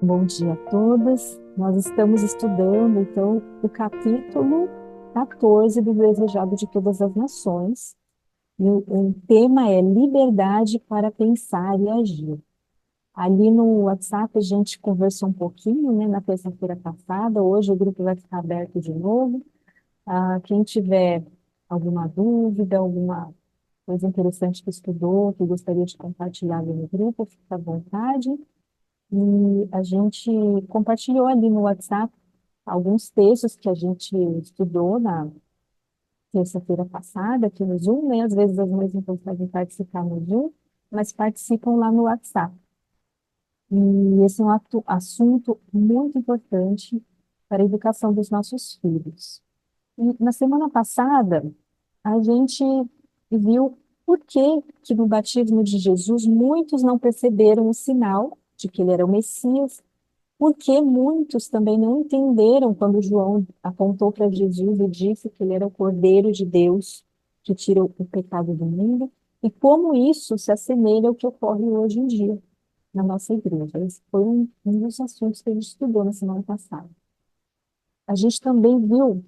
Bom dia a todos. Nós estamos estudando, então, o capítulo 14 do Desejado de Todas as Nações. E o tema é liberdade para pensar e agir. Ali no WhatsApp a gente conversou um pouquinho, né, na terça-feira passada. Hoje o grupo vai ficar aberto de novo. Quem tiver alguma dúvida, alguma coisa interessante que estudou, que gostaria de compartilhar ali no grupo, fique à vontade. E a gente compartilhou ali no WhatsApp alguns textos que a gente estudou na terça-feira passada, aqui no Zoom, né? Às vezes as mães não conseguem participar no Zoom, mas participam lá no WhatsApp. E esse é um assunto muito importante para a educação dos nossos filhos. E na semana passada, a gente viu por que que no batismo de Jesus muitos não perceberam o sinal de que ele era o Messias, porque muitos também não entenderam quando João apontou para Jesus e disse que ele era o Cordeiro de Deus que tira o pecado do mundo, e como isso se assemelha ao que ocorre hoje em dia na nossa igreja. Esse foi um dos assuntos que a gente estudou na semana passada. A gente também viu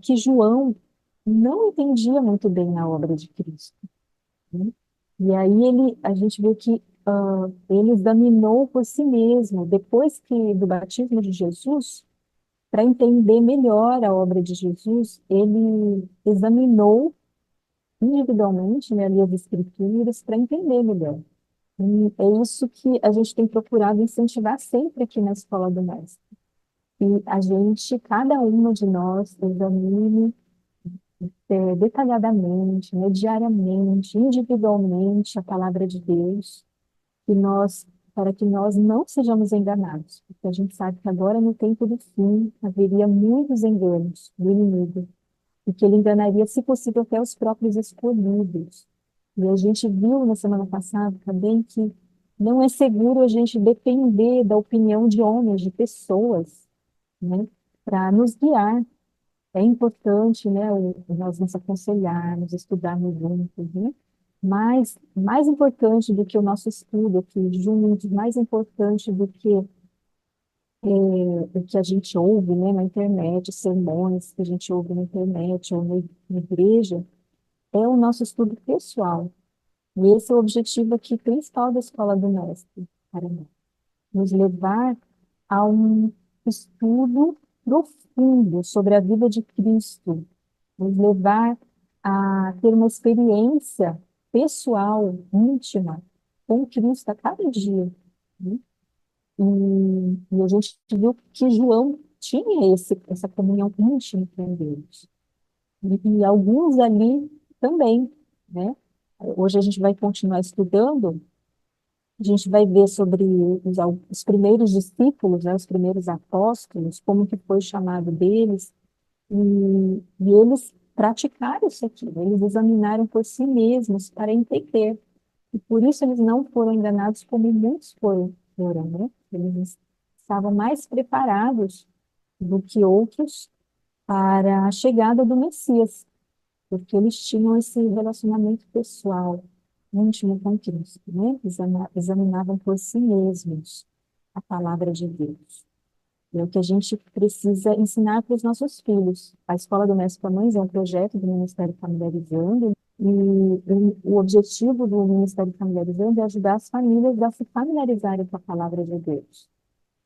que João não entendia muito bem a obra de Cristo, né? E aí a gente viu que ele examinou por si mesmo, depois que do batismo de Jesus, para entender melhor a obra de Jesus, ele examinou individualmente, né, ali as escrituras para entender melhor. E é isso que a gente tem procurado incentivar sempre aqui na Escola do Mestre. E a gente, cada uma de nós, examine detalhadamente, né, diariamente, individualmente a palavra de Deus, e nós, para que nós não sejamos enganados, porque a gente sabe que agora no tempo do fim haveria muitos enganos do inimigo, e que ele enganaria, se possível, até os próprios escolhidos. E a gente viu na semana passada também que não é seguro a gente depender da opinião de homens, de pessoas, né, para nos guiar. É importante, né, nós nos aconselharmos, estudarmos juntos, né? Mas mais importante do que o nosso estudo aqui juntos, mais importante do que o que a gente ouve, né, na internet, sermões que a gente ouve na internet ou na igreja, é o nosso estudo pessoal. E esse é o objetivo aqui principal da Escola do Mestre, para nós, nos levar a um estudo profundo sobre a vida de Cristo, nos levar a ter uma experiência pessoal, íntima, com Cristo a cada dia, né? E a gente viu que João tinha essa comunhão íntima com Deus. E alguns ali também, né? Hoje a gente vai continuar estudando, a gente vai ver sobre os primeiros discípulos, né, os primeiros apóstolos, como que foi chamado deles, e eles praticaram isso aqui, eles examinaram por si mesmos para entender. E por isso eles não foram enganados como muitos foram, né? Eles estavam mais preparados do que outros para a chegada do Messias, porque eles tinham esse relacionamento pessoal, íntimo com Cristo, né? Examinavam por si mesmos a palavra de Deus. É o que a gente precisa ensinar para os nossos filhos. A Escola do Mestre para Mães é um projeto do Ministério Familiarizando, e o objetivo do Ministério Familiarizando é ajudar as famílias a se familiarizarem com a palavra de Deus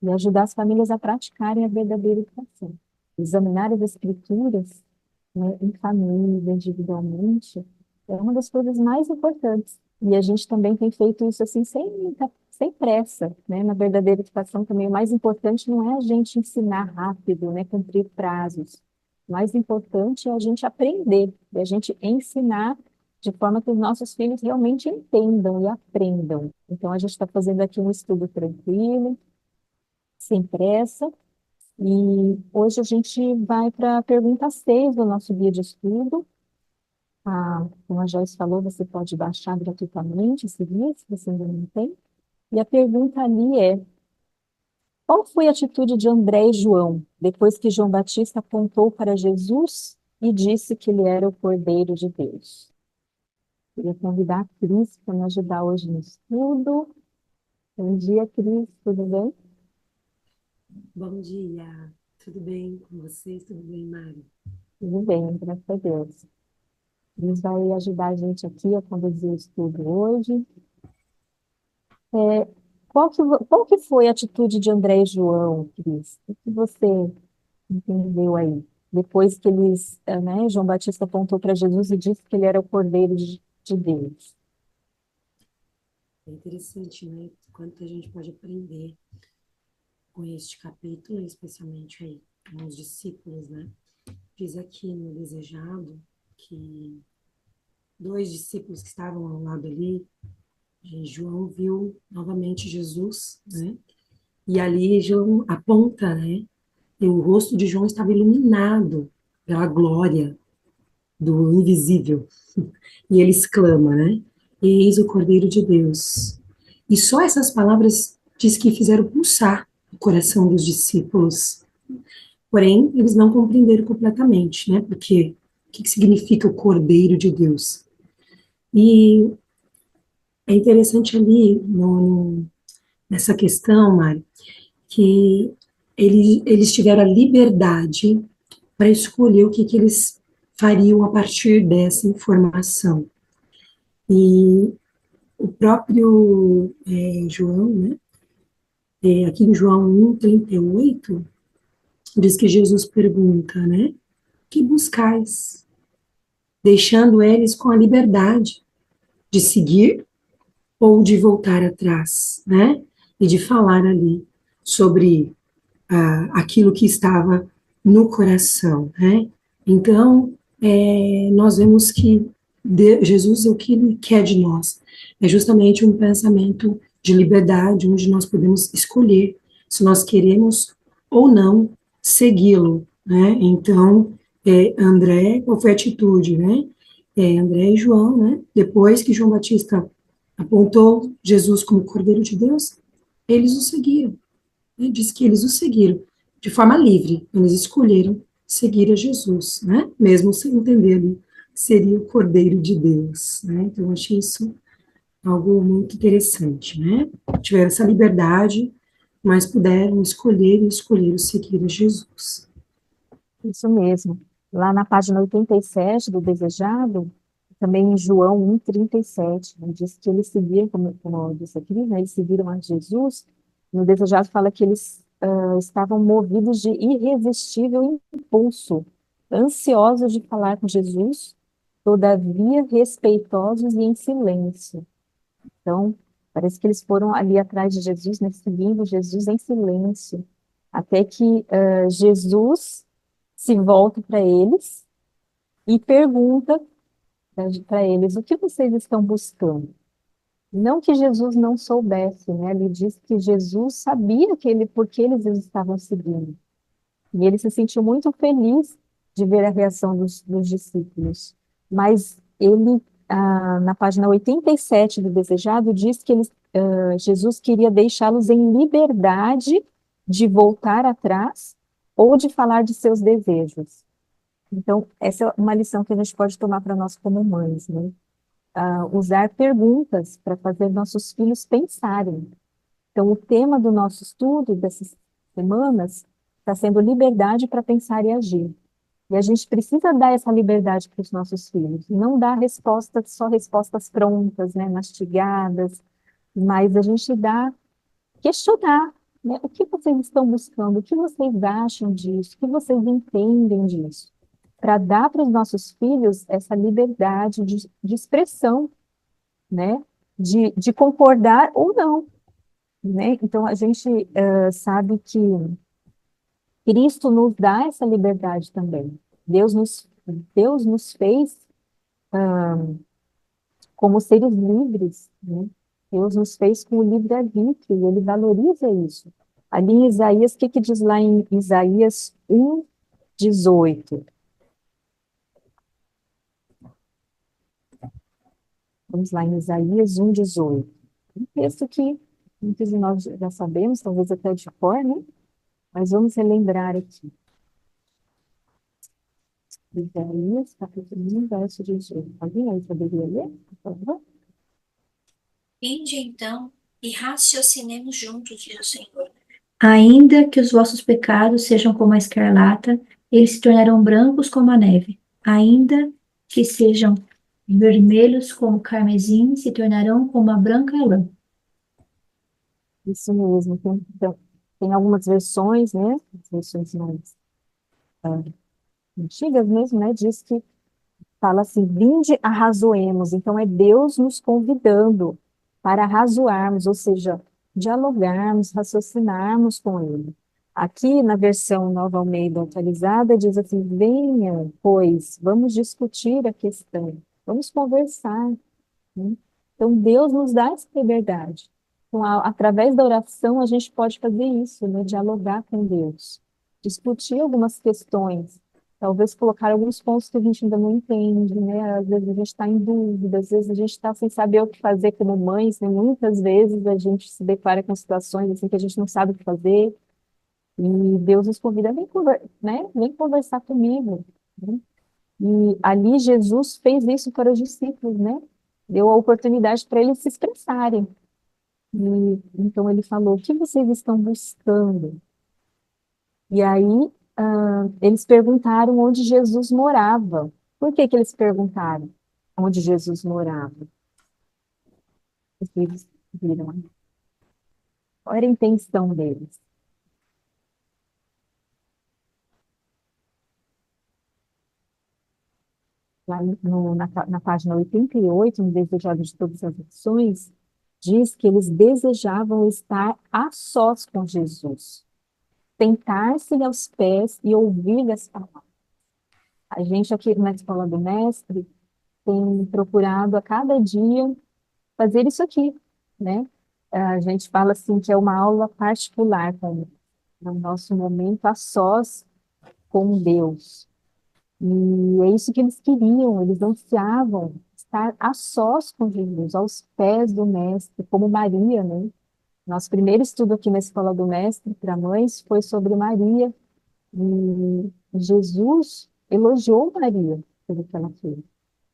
e ajudar as famílias a praticarem a verdadeira educação. Examinar as escrituras, né, em família, individualmente, é uma das coisas mais importantes. E a gente também tem feito isso assim sem pressa, né? Na verdadeira educação também o mais importante não é a gente ensinar rápido, né, cumprir prazos. O mais importante é a gente aprender, é a gente ensinar de forma que os nossos filhos realmente entendam e aprendam. Então a gente está fazendo aqui um estudo tranquilo, sem pressa, e hoje a gente vai para a pergunta 6 do nosso guia de estudo. Como a Joyce falou, você pode baixar gratuitamente esse guia, se você ainda não tem. E a pergunta ali é: qual foi a atitude de André e João, depois que João Batista apontou para Jesus e disse que ele era o Cordeiro de Deus? Queria convidar a Cris para me ajudar hoje no estudo. Bom dia, Cris, tudo bem? Bom dia, tudo bem com vocês? Tudo bem, Mari? Tudo bem, graças a Deus. Deus vai ajudar a gente aqui a conduzir o estudo hoje. É, qual que foi a atitude de André e João, Cris? O que você entendeu aí? Depois que né, João Batista apontou para Jesus e disse que ele era o Cordeiro de Deus. É interessante, né? Quanto a gente pode aprender com este capítulo, especialmente aí com os discípulos, né? Diz aqui no Desejado que dois discípulos que estavam ao lado ali, João viu novamente Jesus, né? E ali João aponta, né? E o rosto de João estava iluminado pela glória do invisível. E ele exclama, né? Eis o Cordeiro de Deus. E só essas palavras diz que fizeram pulsar o coração dos discípulos. Porém, eles não compreenderam completamente, né? Porque o que significa o Cordeiro de Deus? E é interessante ali nessa questão, Mari, que eles tiveram a liberdade para escolher que eles fariam a partir dessa informação. E o próprio João, né, aqui em João 1:38, diz que Jesus pergunta, né, que buscais? Deixando eles com a liberdade de seguir ou de voltar atrás, né, e de falar ali sobre aquilo que estava no coração, né. Então, nós vemos que Jesus, o que ele quer de nós é justamente um pensamento de liberdade, onde nós podemos escolher se nós queremos ou não segui-lo, né? Então, André, qual foi a atitude, né? André e João, né? Depois que João Batista apontou Jesus como Cordeiro de Deus, eles o seguiram, né? Diz que eles o seguiram de forma livre, eles escolheram seguir a Jesus, né? Mesmo sem entender ali seria o Cordeiro de Deus, né? Então, eu achei isso algo muito interessante, né? Tiveram essa liberdade, mas puderam escolher e escolheram seguir a Jesus. Isso mesmo. Lá na página 87 do Desejado, também em João 1:37, né, diz que eles seguiram, como eu disse aqui, né, eles seguiram a Jesus. No Desejado fala que eles estavam movidos de irresistível impulso, ansiosos de falar com Jesus, todavia respeitosos e em silêncio. Então, parece que eles foram ali atrás de Jesus, né, seguindo Jesus em silêncio, até que Jesus se volta para eles e pergunta para eles o que vocês estão buscando. Não que Jesus não soubesse, né? Ele diz que Jesus sabia por que eles estavam seguindo. E ele se sentiu muito feliz de ver a reação dos discípulos. Mas ele, na página 87 do Desejado, diz que Jesus queria deixá-los em liberdade de voltar atrás ou de falar de seus desejos. Então, essa é uma lição que a gente pode tomar para nós como mães, né? Usar perguntas para fazer nossos filhos pensarem. Então, o tema do nosso estudo dessas semanas está sendo liberdade para pensar e agir. E a gente precisa dar essa liberdade para os nossos filhos, não dar respostas, só respostas prontas, né, mastigadas, mas a gente dá, questionar, né, o que vocês estão buscando, o que vocês acham disso, o que vocês entendem disso, para dar para os nossos filhos essa liberdade de expressão, né, de concordar ou não, né? Então, a gente sabe que Cristo nos dá essa liberdade também. Deus nos fez como seres livres, né? Deus nos fez com o livre-arbítrio e Ele valoriza isso. Ali em Isaías, o que que diz lá em Isaías 1:18? Vamos lá em Isaías 1:18. Um texto que muitos de nós já sabemos, talvez até de cor, né? Mas vamos relembrar aqui. Isaías, capítulo 1, verso 18. Alguém aí poderia ler, por favor? Vinde então e raciocinemos juntos, diz o Senhor. Ainda que os vossos pecados sejam como a escarlata, eles se tornarão brancos como a neve. Ainda que sejam vermelhos como o carmesim, se tornarão como a branca lã. Isso mesmo. Tem algumas versões, né? As versões mais ah, antigas mesmo, né? Diz que fala assim: vinde arrazoemos. Então é Deus nos convidando para arrazoarmos, ou seja, dialogarmos, raciocinarmos com Ele. Aqui na versão Nova Almeida atualizada diz assim: venham, pois, vamos discutir a questão, vamos conversar, né? Então, Deus nos dá essa liberdade. Então, através da oração, a gente pode fazer isso, né? Dialogar com Deus, discutir algumas questões, talvez colocar alguns pontos que a gente ainda não entende, né? Às vezes a gente está em dúvida, às vezes a gente está sem saber o que fazer como mães, né? Muitas vezes a gente se depara com situações assim que a gente não sabe o que fazer, e Deus nos convida, né? Vem conversar comigo, né? E ali Jesus fez isso para os discípulos, né? Deu a oportunidade para eles se expressarem. E, então ele falou: o que vocês estão buscando? E aí eles perguntaram onde Jesus morava. Por que que eles perguntaram onde Jesus morava? Vocês viram, né? Qual era a intenção deles? Lá na página 88, no Desejado de Todas as Nações, diz que eles desejavam estar a sós com Jesus, sentar-se aos pés e ouvir as palavras. A gente aqui na Escola do Mestre tem procurado a cada dia fazer isso aqui, né? A gente fala assim que é uma aula particular, é o nosso momento a sós com Deus. E é isso que eles queriam, eles ansiavam estar a sós com Jesus, aos pés do Mestre, como Maria, né? Nosso primeiro estudo aqui na Escola do Mestre para mães foi sobre Maria, e Jesus elogiou Maria pelo que ela fez.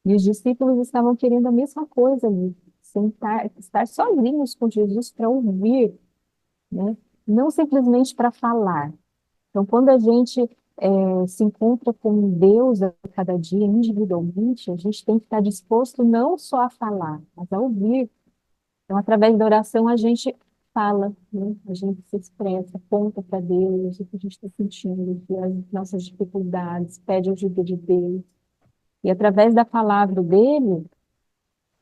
E os discípulos estavam querendo a mesma coisa ali, sentar, estar sozinhos com Jesus para ouvir, né? Não simplesmente para falar. Então, quando a gente se encontra com Deus a cada dia, individualmente, a gente tem que estar disposto não só a falar, mas a ouvir. Então, através da oração, a gente fala, né? A gente se expressa, conta para Deus o que a gente está sentindo, as nossas dificuldades, pede ajuda de Deus. E através da palavra dele,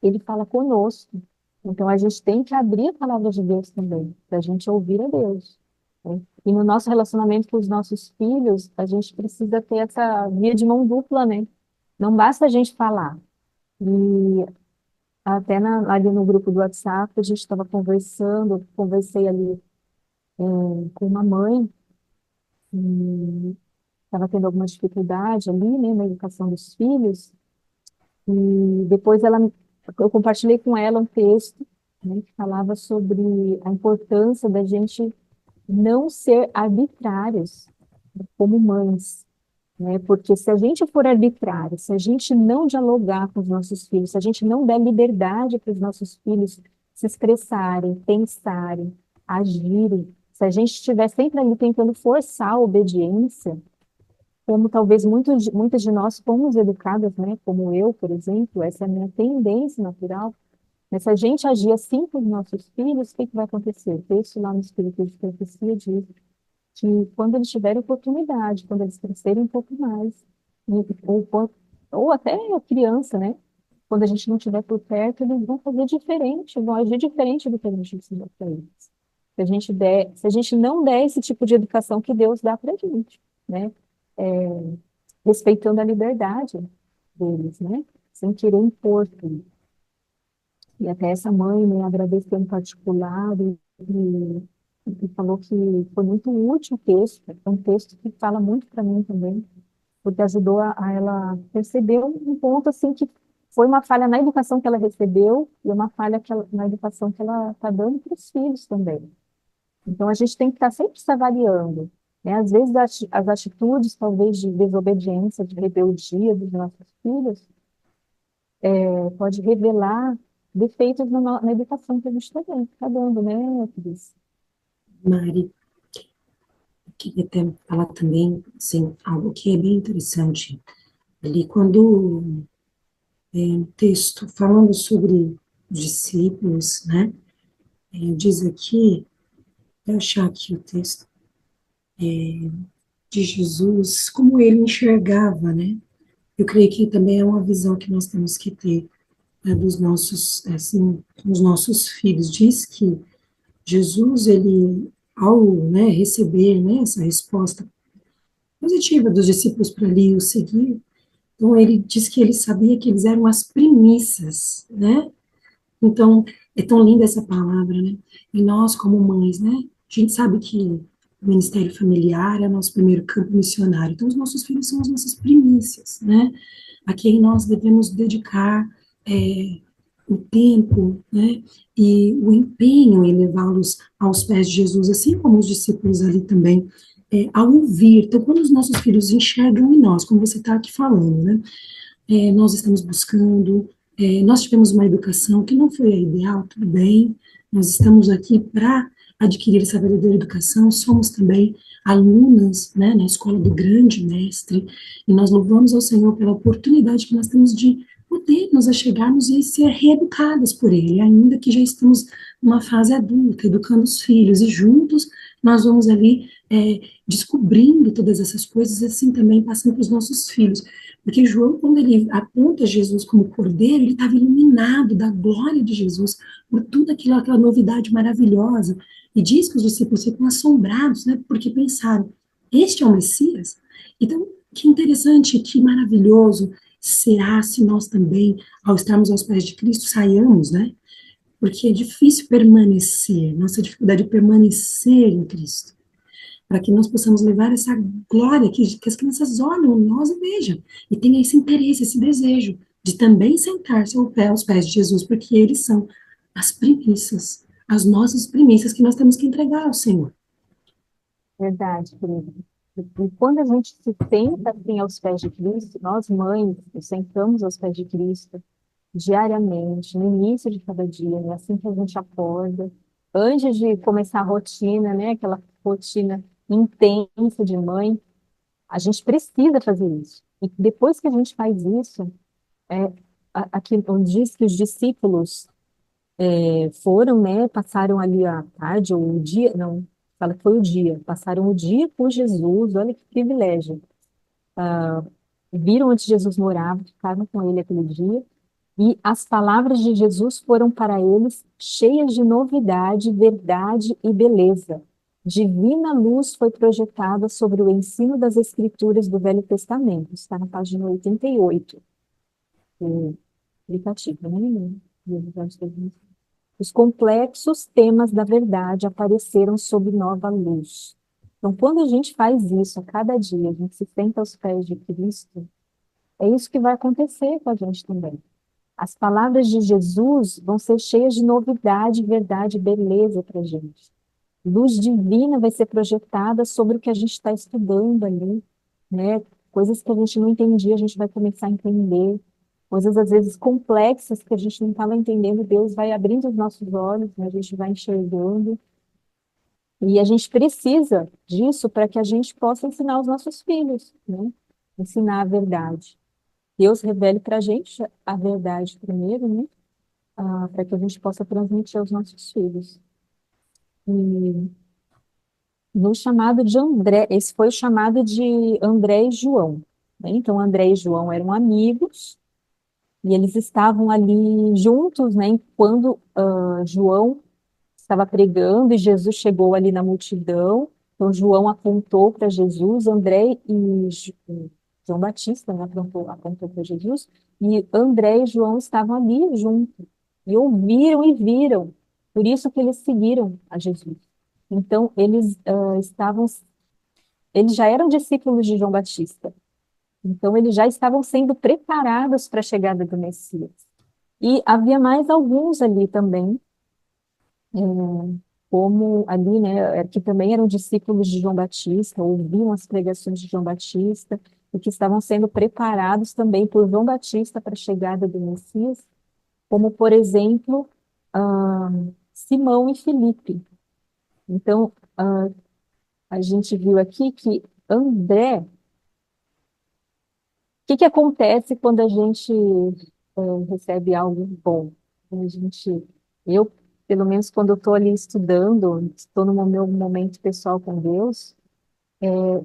ele fala conosco. Então, a gente tem que abrir a palavra de Deus também, para a gente ouvir a Deus, né? E no nosso relacionamento com os nossos filhos, a gente precisa ter essa via de mão dupla, né? Não basta a gente falar. E até ali no grupo do WhatsApp, a gente estava conversando, conversei ali com uma mãe, e estava tendo alguma dificuldade ali, né, na educação dos filhos, e depois eu compartilhei com ela um texto, né, que falava sobre a importância da gente não ser arbitrários como mães, né? Porque se a gente for arbitrário, se a gente não dialogar com os nossos filhos, se a gente não der liberdade para os nossos filhos se expressarem, pensarem, agirem, se a gente estiver sempre ali tentando forçar a obediência, como talvez muitas de nós fomos educadas, né? Como eu, por exemplo, essa é a minha tendência natural. Mas se a gente agir assim com os nossos filhos, o que que vai acontecer? O texto lá no Espírito de Profecia diz que quando eles tiverem oportunidade, quando eles crescerem um pouco mais, ou, ou até a criança, né? Quando a gente não estiver por perto, eles vão fazer diferente, vão agir diferente do que a gente ensinou para eles. Se a gente não der esse tipo de educação que Deus dá para a gente, né? É, respeitando a liberdade deles, né? Sem querer impor tudo. E até essa mãe me agradeceu em particular e falou que foi muito útil o texto. É um texto que fala muito para mim também, porque ajudou a ela perceber um ponto assim que foi uma falha na educação que ela recebeu e uma falha na educação que ela está dando para os filhos também. Então a gente tem que estar sempre se avaliando, né? Às vezes as atitudes, talvez de desobediência, de rebeldia dos nossos filhos, pode revelar defeitos na educação que a gente está dando, né, Cris? Mari. queria até falar também, assim, algo que é bem interessante. Ali, quando o texto falando sobre os discípulos, né, diz aqui, vou achar aqui o texto, de Jesus, como ele enxergava, né? Eu creio que também é uma visão que nós temos que ter, né, dos nossos, assim, dos nossos filhos. Diz que Jesus, ele, ao, né, receber, né, essa resposta positiva dos discípulos para ali o seguir, então ele diz que ele sabia que eles eram as primícias, né? Então, é tão linda essa palavra, né? E nós, como mães, né? A gente sabe que o ministério familiar é o nosso primeiro campo missionário. Então, os nossos filhos são as nossas primícias, né? A quem nós devemos dedicar o tempo, né? E o empenho em levá-los aos pés de Jesus, assim como os discípulos ali também, ao ouvir. Então, quando os nossos filhos enxergam em nós, como você está aqui falando, né? Nós estamos buscando, nós tivemos uma educação que não foi a ideal, tudo bem, nós estamos aqui para adquirir essa verdadeira educação, somos também alunas, né, na escola do grande mestre, e nós louvamos ao Senhor pela oportunidade que nós temos de poder nos achegarmos e ser reeducadas por Ele, ainda que já estamos numa fase adulta, educando os filhos, e juntos nós vamos ali descobrindo todas essas coisas, e assim também passando para os nossos filhos. Porque João, quando ele aponta Jesus como cordeiro, ele estava iluminado da glória de Jesus, por tudo aquilo, aquela novidade maravilhosa. E diz que os discípulos ficam assombrados, né? Porque pensaram, este é o Messias? Então, que interessante, que maravilhoso será se nós também, ao estarmos aos pés de Cristo, saiamos, né? Porque é difícil permanecer, nossa dificuldade de permanecer em Cristo, para que nós possamos levar essa glória que as crianças olham em nós e vejam, e tenham esse interesse, esse desejo de também sentar-se aos pés de Jesus, porque eles são as primícias, as nossas primícias que nós temos que entregar ao Senhor. Verdade, querida. E quando a gente se senta assim aos pés de Cristo, nós mães nos sentamos aos pés de Cristo diariamente, no início de cada dia, né? Assim que a gente acorda, antes de começar a rotina, né? Aquela rotina intensa de mãe, a gente precisa fazer isso. E depois que a gente faz isso, é, aqui onde diz que os discípulos foram, né? Passaram ali a tarde ou o dia, não, fala que foi o dia, passaram o dia com Jesus, olha que privilégio. Viram onde Jesus morava, ficaram com ele aquele dia. E as palavras de Jesus foram para eles cheias de novidade, verdade e beleza. Divina luz foi projetada sobre o ensino das Escrituras do Velho Testamento. Está na página 88, o aplicativo, né? Os complexos temas da verdade apareceram sob nova luz. Então, quando a gente faz isso a cada dia, a gente se senta aos pés de Cristo, é isso que vai acontecer com a gente também. As palavras de Jesus vão ser cheias de novidade, verdade e beleza para a gente. Luz divina vai ser projetada sobre o que a gente está estudando ali, né? Coisas que a gente não entendia, a gente vai começar a entender. Coisas, às vezes, complexas que a gente não estava entendendo, Deus vai abrindo os nossos olhos, né? A gente vai enxergando. E a gente precisa disso para que a gente possa ensinar os nossos filhos, né? Ensinar a verdade. Deus revele para a gente a verdade primeiro, né? Para que a gente possa transmitir aos nossos filhos. E no chamado de André, esse foi o chamado de André e João, né? Então, André e João eram amigos e eles estavam ali juntos, né? Quando João estava pregando e Jesus chegou ali na multidão. Então, João apontou para Jesus, André e João Batista, né, apontou para Jesus, e André e João estavam ali juntos, e ouviram e viram. Por isso que eles seguiram a Jesus. Então, eles já eram discípulos de João Batista. Então, eles já estavam sendo preparados para a chegada do Messias. E havia mais alguns ali também, é, como ali, né, que também eram discípulos de João Batista, ouviam as pregações de João Batista, e que estavam sendo preparados também por João Batista para a chegada do Messias, como, por exemplo, Simão e Filipe. Então, a gente viu aqui que André, o que que acontece quando a gente recebe algo bom? A gente, eu, pelo menos quando eu estou ali estudando, estou no meu momento pessoal com Deus,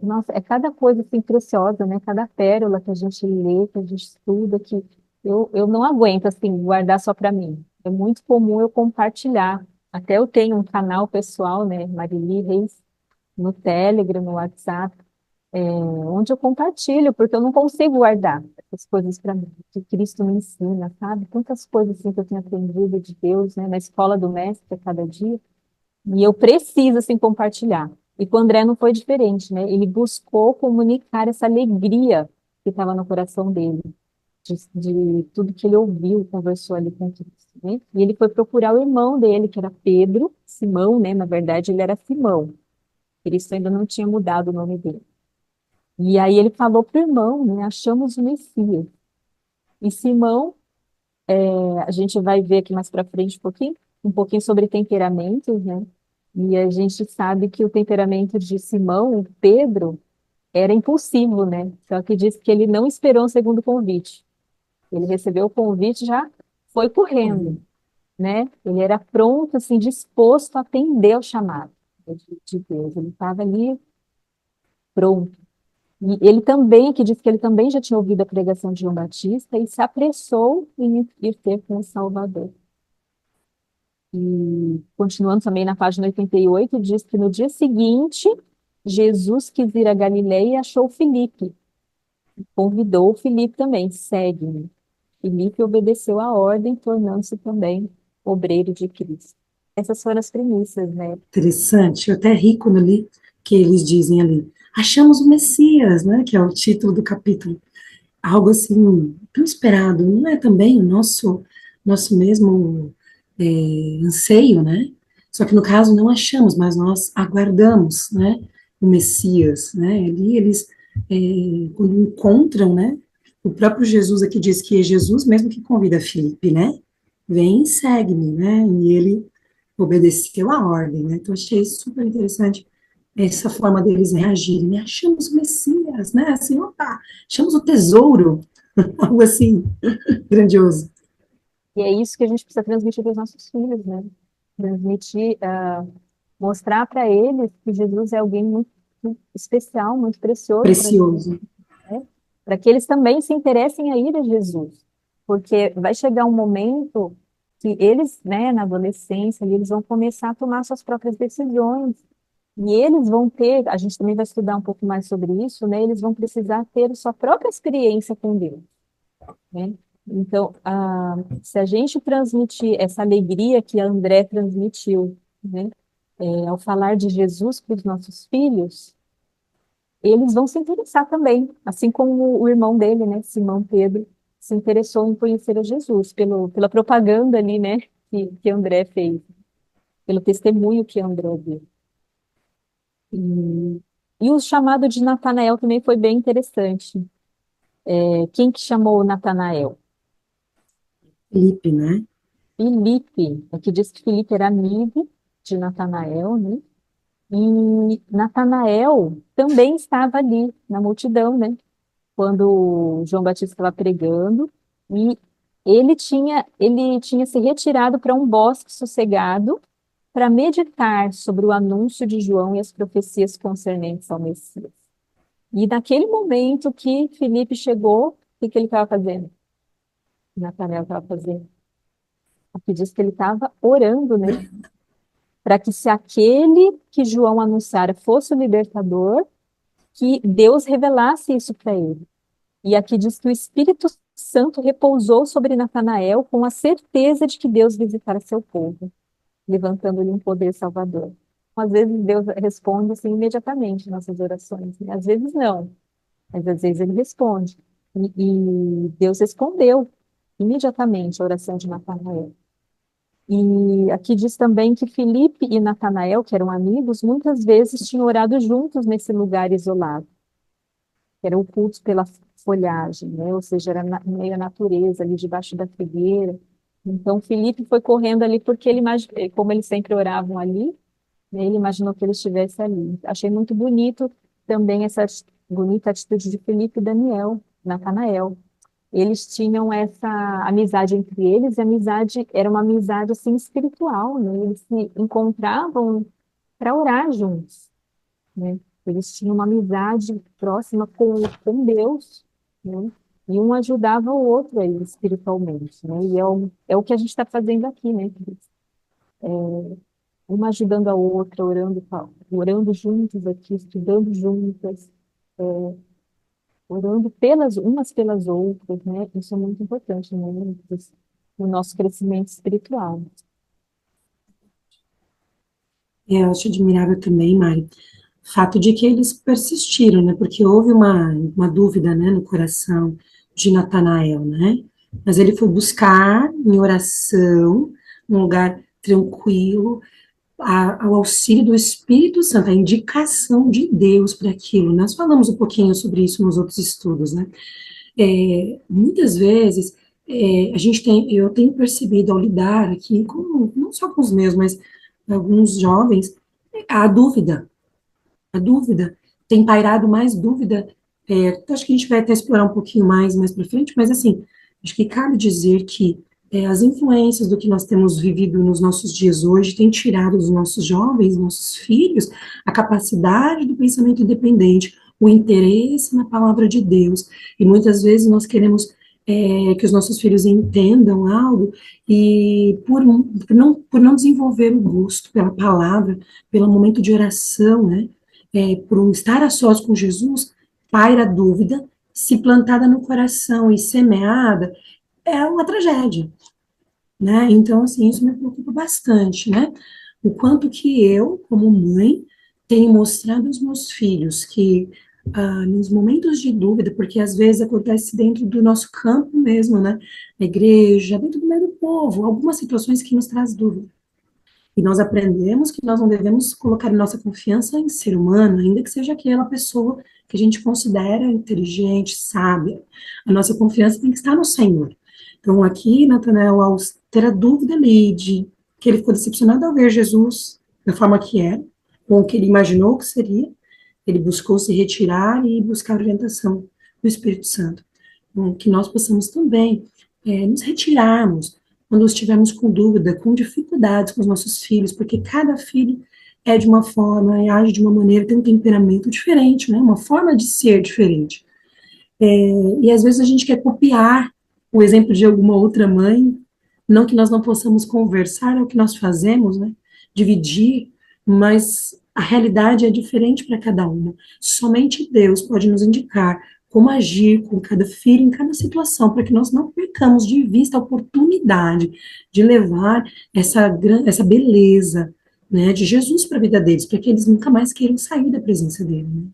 nossa, é cada coisa assim preciosa, né? Cada pérola que a gente lê, que a gente estuda, que eu não aguento assim guardar só para mim. É muito comum eu compartilhar. Até eu tenho um canal pessoal, né, Marili Reis, no Telegram, no WhatsApp, onde eu compartilho, porque eu não consigo guardar essas coisas para mim, que Cristo me ensina, sabe? Tantas coisas assim que eu tenho aprendido de Deus, né, na escola do mestre a cada dia. E eu preciso, assim, compartilhar. E com o André não foi diferente, né? Ele buscou comunicar essa alegria que estava no coração dele, de tudo que ele ouviu, conversou ali com Cristo, né? E ele foi procurar o irmão dele, que era Pedro, Simão, né? Na verdade, ele era Simão. Cristo ainda não tinha mudado o nome dele. E aí ele falou para o irmão, né? Achamos o Messias. E Simão, a gente vai ver aqui mais para frente um pouquinho sobre temperamentos, né? E a gente sabe que o temperamento de Simão, Pedro, era impulsivo, né? Só que diz que ele não esperou um segundo convite. Ele recebeu o convite e já foi correndo, né? Ele era pronto, assim, disposto a atender ao chamado de Deus. Ele estava ali pronto. E ele também, que diz que ele também já tinha ouvido a pregação de João Batista e se apressou em ir ter com o Salvador. E continuando também na página 88, diz que no dia seguinte, Jesus quis ir a Galiléia e achou Filipe. Convidou Filipe também, segue-me. Filipe obedeceu à ordem, tornando-se também obreiro de Cristo. Essas foram as premissas, né? Interessante, eu até ri quando li que eles dizem ali, achamos o Messias, né, que é o título do capítulo, algo assim, tão esperado, não é também o nosso mesmo anseio, né, só que no caso não achamos, mas nós aguardamos, né, o Messias, né, ali eles, quando encontram, né, o próprio Jesus aqui diz que é Jesus mesmo que convida Filipe, né, vem e segue-me, né, e ele obedeceu a ordem, né? Então, achei super interessante essa forma deles reagirem, né? Achamos o Messias, né? Assim, opa, achamos o tesouro, algo assim, grandioso. E é isso que a gente precisa transmitir para os nossos filhos, né? Transmitir, mostrar para eles que Jesus é alguém muito especial, muito precioso para a gente, Precioso. né? Para que eles também se interessem a ir a Jesus. Porque vai chegar um momento que eles, né, na adolescência, eles vão começar a tomar suas próprias decisões. E eles vão ter, a gente também vai estudar um pouco mais sobre isso, né? Eles vão precisar ter sua própria experiência com Deus, né? Então, se a gente transmitir essa alegria que a André transmitiu, né, ao falar de Jesus para os nossos filhos, eles vão se interessar também, assim como o irmão dele, né, Simão Pedro, se interessou em conhecer a Jesus pela propaganda ali, né, que André fez, pelo testemunho que André deu. E o chamado de Natanael também foi bem interessante. Quem que chamou Natanael? Felipe, né? Filipe. Aqui diz que Filipe era amigo de Natanael, né? E Natanael também estava ali na multidão, né? Quando João Batista estava pregando, e ele tinha se retirado para um bosque sossegado para meditar sobre o anúncio de João e as profecias concernentes ao Messias. E naquele momento que Filipe chegou, o que que ele estava fazendo? Natanael estava fazendo. Aqui diz que ele estava orando, né? Para que se aquele que João anunciara fosse o libertador, que Deus revelasse isso para ele. E aqui diz que o Espírito Santo repousou sobre Natanael com a certeza de que Deus visitara seu povo, levantando-lhe um poder salvador. Às vezes Deus responde assim imediatamente nossas orações, né? Às vezes não, mas às vezes ele responde. E Deus respondeu imediatamente a oração de Natanael. E aqui diz também que Filipe e Natanael, que eram amigos, muitas vezes tinham orado juntos nesse lugar isolado, que eram ocultos pela folhagem, né? Ou seja, era meio a natureza, ali debaixo da figueira. Então, Filipe foi correndo ali porque como eles sempre oravam ali, Ele imaginou que ele estivesse ali. Achei muito bonito também essa bonita atitude de Felipe e Daniel, Natanael. Eles tinham essa amizade entre eles, e a amizade era uma amizade assim espiritual, né? Eles se encontravam para orar juntos, né? Eles tinham uma amizade próxima com Deus, né? E um ajudava o outro aí espiritualmente, né? E é o que a gente está fazendo aqui, né? Uma ajudando a outra, orando juntos aqui, estudando juntas, orando umas pelas outras, né? Isso é muito importante, né? No nosso crescimento espiritual. Eu acho admirável também, Mari, o fato de que eles persistiram, né? Porque houve uma dúvida, né, no coração de Natanael, né? Mas ele foi buscar em oração, num lugar tranquilo, ao auxílio do Espírito Santo, a indicação de Deus para aquilo. Nós falamos um pouquinho sobre isso nos outros estudos, né? Muitas vezes eu tenho percebido ao lidar aqui, não só com os meus, mas alguns jovens, a dúvida, a dúvida tem pairado mais dúvida. Acho que a gente vai até explorar um pouquinho mais para frente, mas assim, acho que cabe dizer que as influências do que nós temos vivido nos nossos dias hoje têm tirado dos nossos jovens, nossos filhos, a capacidade do pensamento independente, o interesse na palavra de Deus. E muitas vezes nós queremos que os nossos filhos entendam algo e por não desenvolver o gosto pela palavra, pelo momento de oração, né? Por um estar a sós com Jesus, paira a dúvida, se plantada no coração e semeada, é uma tragédia, né? Então, assim, isso me preocupa bastante, né? O quanto que eu, como mãe, tenho mostrado aos meus filhos que nos momentos de dúvida, porque às vezes acontece dentro do nosso campo mesmo, né? Na igreja, dentro do meio do povo, algumas situações que nos traz dúvida. E nós aprendemos que nós não devemos colocar nossa confiança em ser humano, ainda que seja aquela pessoa que a gente considera inteligente, sábia. A nossa confiança tem que estar no Senhor. Então, aqui, Natanael, ao ter a dúvida ali de que ele ficou decepcionado ao ver Jesus da forma que era, com o que ele imaginou que seria, ele buscou se retirar e buscar orientação do Espírito Santo. Então, que nós possamos também nos retirarmos quando estivermos com dúvida, com dificuldades com os nossos filhos, porque cada filho é de uma forma, age de uma maneira, tem um temperamento diferente, né? Uma forma de ser diferente. E às vezes a gente quer copiar o exemplo de alguma outra mãe, não que nós não possamos conversar, é o que nós fazemos, né? Dividir, mas a realidade é diferente para cada uma. Somente Deus pode nos indicar como agir com cada filho em cada situação, para que nós não percamos de vista a oportunidade de levar essa beleza, né, de Jesus para a vida deles, para que eles nunca mais queiram sair da presença dele, né?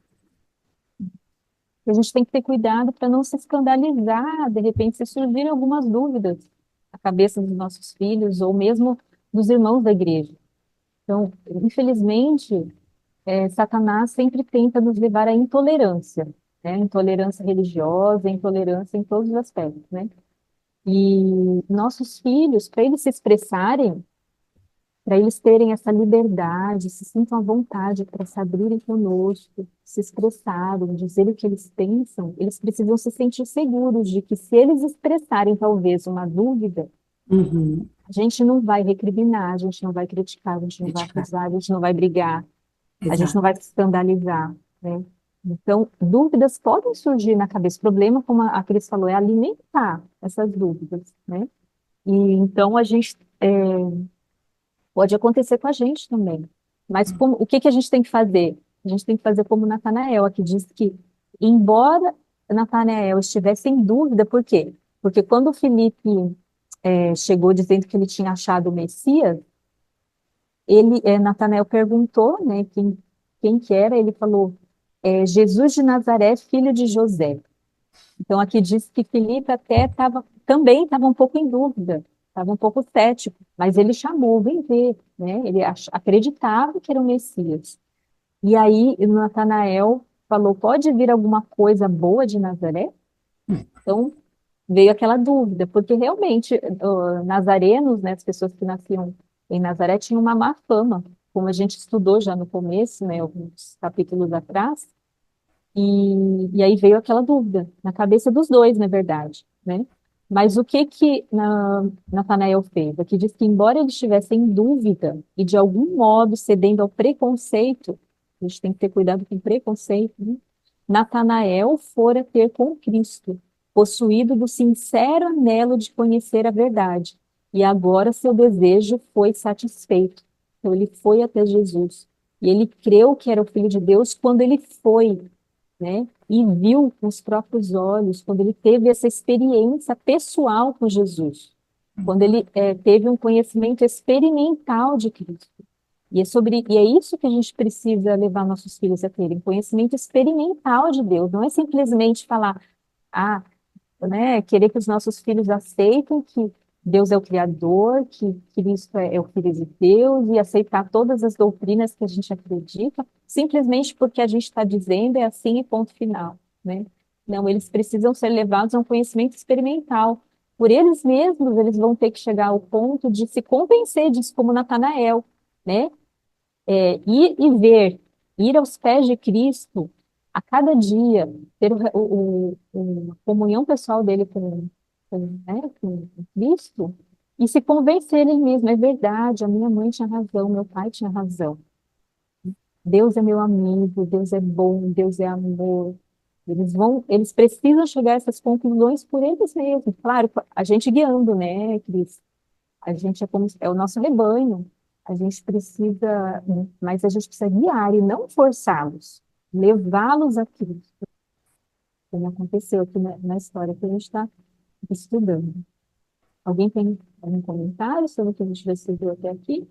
E a gente tem que ter cuidado para não se escandalizar, de repente, se surgirem algumas dúvidas na cabeça dos nossos filhos ou mesmo dos irmãos da igreja. Então, infelizmente, Satanás sempre tenta nos levar à intolerância, né? Intolerância religiosa, intolerância em todos os aspectos, né? E nossos filhos, para eles se expressarem, para eles terem essa liberdade, se sintam à vontade para se abrirem conosco, se expressarem, dizer o que eles pensam, eles precisam se sentir seguros de que se eles expressarem talvez uma dúvida, Uhum, a gente não vai recriminar, a gente não vai criticar, a gente não vai criticar, acusar, a gente não vai brigar, a gente não exato. vai se escandalizar, né? Então, dúvidas podem surgir na cabeça. O problema, como a Cris falou, é alimentar essas dúvidas, né? E então a gente pode acontecer com a gente também. Mas o que que a gente tem que fazer? A gente tem que fazer como Natanael, que diz que, embora Natanael estivesse em dúvida, por quê? Porque quando o Filipe chegou dizendo que ele tinha achado o Messias, Natanael perguntou, né, quem que era, ele falou, Jesus de Nazaré, filho de José. Então, aqui diz que Filipe também estava um pouco em dúvida, estava um pouco cético, mas ele chamou, vem ver, né? Ele acreditava que era o Messias. E aí, Natanael falou, pode vir alguma coisa boa de Nazaré? Então, veio aquela dúvida, porque realmente, nazarenos, né, as pessoas que nasciam em Nazaré tinham uma má fama, como a gente estudou já no começo, né, alguns capítulos atrás, e aí veio aquela dúvida na cabeça dos dois, na verdade, né? Mas o que que Natanael fez? Aqui diz que, embora ele estivesse em dúvida e de algum modo cedendo ao preconceito, a gente tem que ter cuidado com o preconceito, né? Natanael fora ter com Cristo, possuído do sincero anelo de conhecer a verdade, e agora seu desejo foi satisfeito. Então ele foi até Jesus, e ele creu que era o Filho de Deus quando ele foi, né? E viu com os próprios olhos, quando ele teve essa experiência pessoal com Jesus, quando ele teve um conhecimento experimental de Cristo. E é isso que a gente precisa levar nossos filhos a terem, conhecimento experimental de Deus, não é simplesmente falar, ah, né, querer que os nossos filhos aceitem que Deus é o Criador, que Cristo é o Filho de Deus, e aceitar todas as doutrinas que a gente acredita, simplesmente porque a gente está dizendo é assim e ponto final, né? Não, eles precisam ser levados a um conhecimento experimental. Por eles mesmos, eles vão ter que chegar ao ponto de se convencer disso, como Natanael, né? Ir e ver, ir aos pés de Cristo a cada dia, ter a comunhão pessoal dele com Cristo, e se convencer ele mesmo, é verdade, a minha mãe tinha razão, meu pai tinha razão. Deus é meu amigo, Deus é bom, Deus é amor. Eles precisam chegar a essas conclusões por eles mesmos. Claro, a gente guiando, né, Cris? A gente é o nosso rebanho. A gente precisa, mas a gente precisa guiar e não forçá-los, levá-los a Cristo, como aconteceu aqui na história que a gente está estudando. Alguém tem algum comentário sobre o que a gente já estudou até aqui?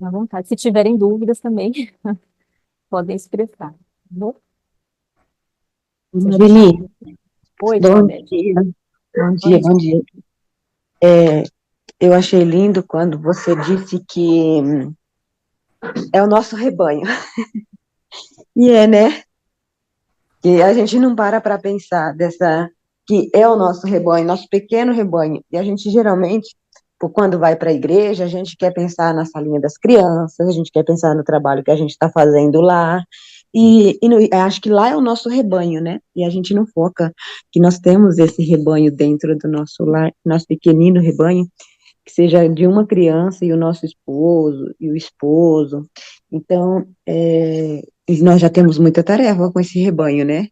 À vontade. Se tiverem dúvidas também, podem expressar. Tá bom? Se a Marili, gente... Oi, bom Claudete. dia, bom Bom dia, bom dia. dia. Eu achei lindo quando você disse que é o nosso rebanho. E é, né? Que a gente não para pensar que é o nosso rebanho, nosso pequeno rebanho. E a gente geralmente, quando vai para a igreja, a gente quer pensar na salinha das crianças, a gente quer pensar no trabalho que a gente está fazendo lá. Acho que lá é o nosso rebanho, né? E a gente não foca que nós temos esse rebanho dentro do nosso lar, nosso pequenino rebanho, que seja de uma criança e o nosso esposo e o esposo. Então, e nós já temos muita tarefa com esse rebanho, né?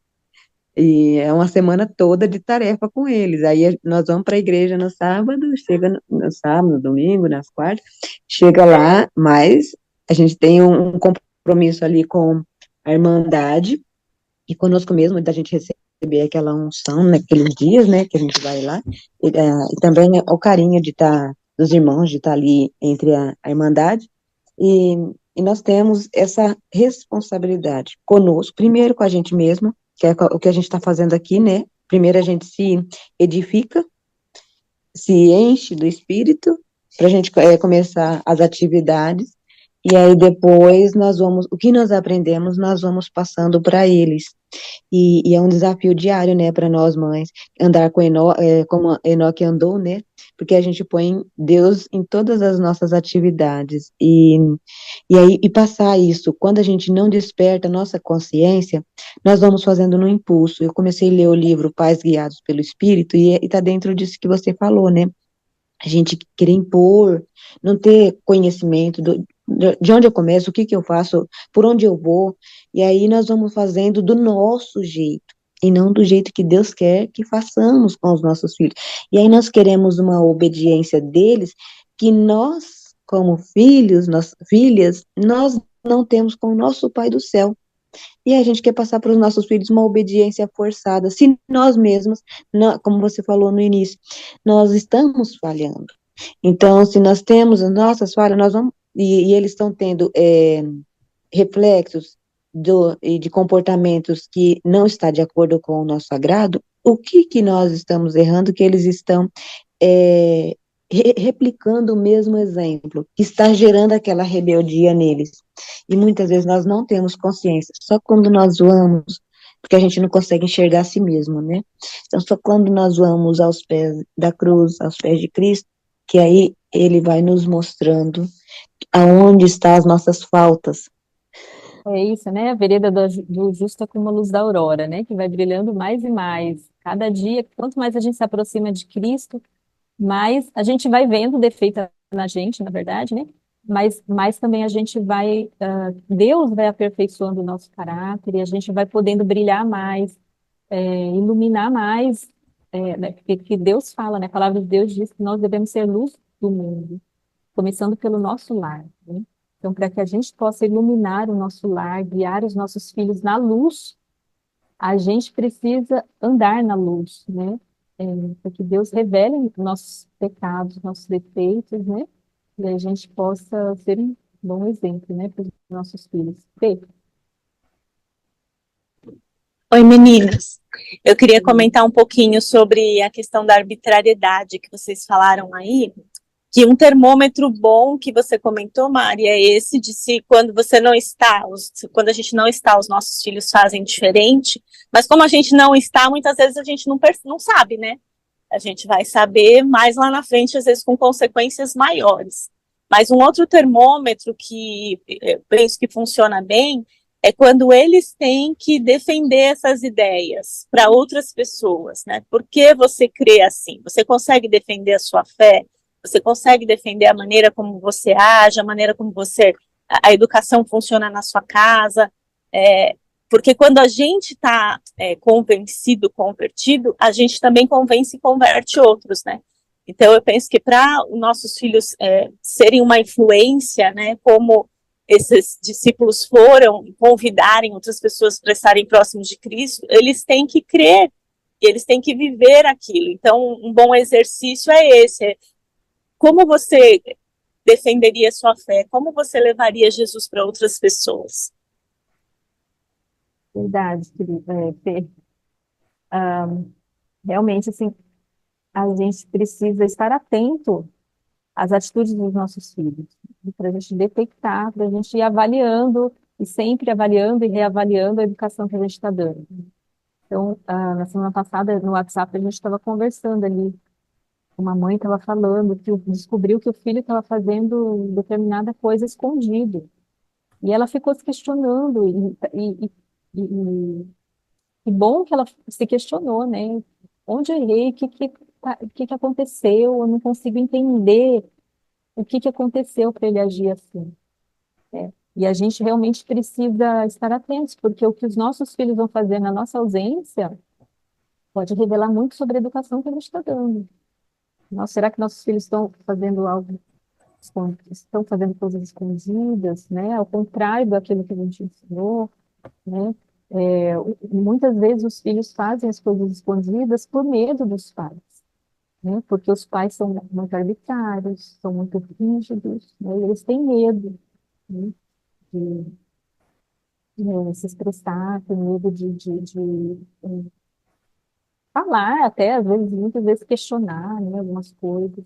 E é uma semana toda de tarefa com eles. Aí nós vamos para a igreja no sábado, chega no sábado, no domingo, nas quartas, chega lá, mas a gente tem um compromisso ali com a Irmandade e conosco mesmo, da gente receber aquela unção naqueles dias, né, que a gente vai lá, e também o carinho de estar, dos irmãos, de estar ali entre a Irmandade, e, e nós temos essa responsabilidade conosco, primeiro com a gente mesmo, que é o que a gente está fazendo aqui, né, primeiro a gente se edifica, se enche do Espírito, para a gente começar as atividades, e aí depois o que nós aprendemos, nós vamos passando para eles. E é um desafio diário, né, para nós mães, andar com como Enoque andou, né, porque a gente põe Deus em todas as nossas atividades, e passar isso, quando a gente não desperta a nossa consciência, nós vamos fazendo no impulso. Eu comecei a ler o livro Pais Guiados pelo Espírito, e está dentro disso que você falou, né, a gente querer impor, não ter conhecimento de onde eu começo, o que eu faço, por onde eu vou, e aí nós vamos fazendo do nosso jeito, e não do jeito que Deus quer que façamos com os nossos filhos. E aí nós queremos uma obediência deles que nós, como filhos, filhas, nós não temos com o nosso Pai do céu. E a gente quer passar para os nossos filhos uma obediência forçada, se nós mesmos, como você falou no início, nós estamos falhando. Então, se nós temos as nossas falhas, nós vamos, e eles estão tendo reflexos de comportamentos que não está de acordo com o nosso agrado, o que nós estamos errando, que eles estão replicando o mesmo exemplo, que está gerando aquela rebeldia neles. E muitas vezes nós não temos consciência, só quando nós vamos, porque a gente não consegue enxergar a si mesmo, né? Então, só quando nós vamos aos pés da cruz, aos pés de Cristo, que aí ele vai nos mostrando Aonde estão as nossas faltas? É isso, né? A vereda do justo é como a luz da aurora, né? Que vai brilhando mais e mais. Cada dia, quanto mais a gente se aproxima de Cristo, mais a gente vai vendo defeito na gente, na verdade, né? Mas mais também a gente vai, Deus vai aperfeiçoando o nosso caráter e a gente vai podendo brilhar mais, iluminar mais, né? Porque Deus fala, né? A palavra de Deus diz que nós devemos ser luz do mundo, começando pelo nosso lar, né? Então, para que a gente possa iluminar o nosso lar, guiar os nossos filhos na luz, a gente precisa andar na luz, né? É, para que Deus revele nossos pecados, nossos defeitos, né? E a gente possa ser um bom exemplo, né, para os nossos filhos. Fê? Oi, meninas. Eu queria comentar um pouquinho sobre a questão da arbitrariedade que vocês falaram aí, que um termômetro bom que você comentou, Mari, é esse de se quando você não está, quando a gente não está, os nossos filhos fazem diferente, mas como a gente não está, muitas vezes a gente não sabe, né? A gente vai saber mais lá na frente, às vezes com consequências maiores. Mas um outro termômetro que eu penso que funciona bem é quando eles têm que defender essas ideias para outras pessoas, né? Por que você crê assim? Você consegue defender a sua fé? Você consegue defender a maneira como você age, a maneira como a educação funciona na sua casa? Porque quando a gente está convencido, convertido, a gente também convence e converte outros, né? Então, eu penso que para os nossos filhos serem uma influência, né, como esses discípulos foram, convidarem outras pessoas para estarem próximos de Cristo, eles têm que crer, eles têm que viver aquilo. Então, um bom exercício é esse. Como você defenderia a sua fé? Como você levaria Jesus para outras pessoas? Verdade, querida, Fê. Realmente, assim, a gente precisa estar atento às atitudes dos nossos filhos, para a gente detectar, para a gente ir avaliando e sempre avaliando e reavaliando a educação que a gente está dando. Então, na semana passada, no WhatsApp, a gente estava conversando ali. Uma mãe estava falando que descobriu que o filho estava fazendo determinada coisa escondido. E ela ficou se questionando. E que bom que ela se questionou, né? Onde eu errei? O que que aconteceu? Eu não consigo entender o que aconteceu para ele agir assim, né? E a gente realmente precisa estar atentos, porque o que os nossos filhos vão fazer na nossa ausência pode revelar muito sobre a educação que a gente está dando. Nossa, será que nossos filhos estão fazendo algo, estão fazendo coisas escondidas, né? Ao contrário daquilo que a gente ensinou, né? Muitas vezes os filhos fazem as coisas escondidas por medo dos pais, né? Porque os pais são muito arbitrários, são muito rígidos, né? E eles têm medo, né, de, se expressar, têm medo de falar, até às vezes, muitas vezes questionar, né, algumas coisas.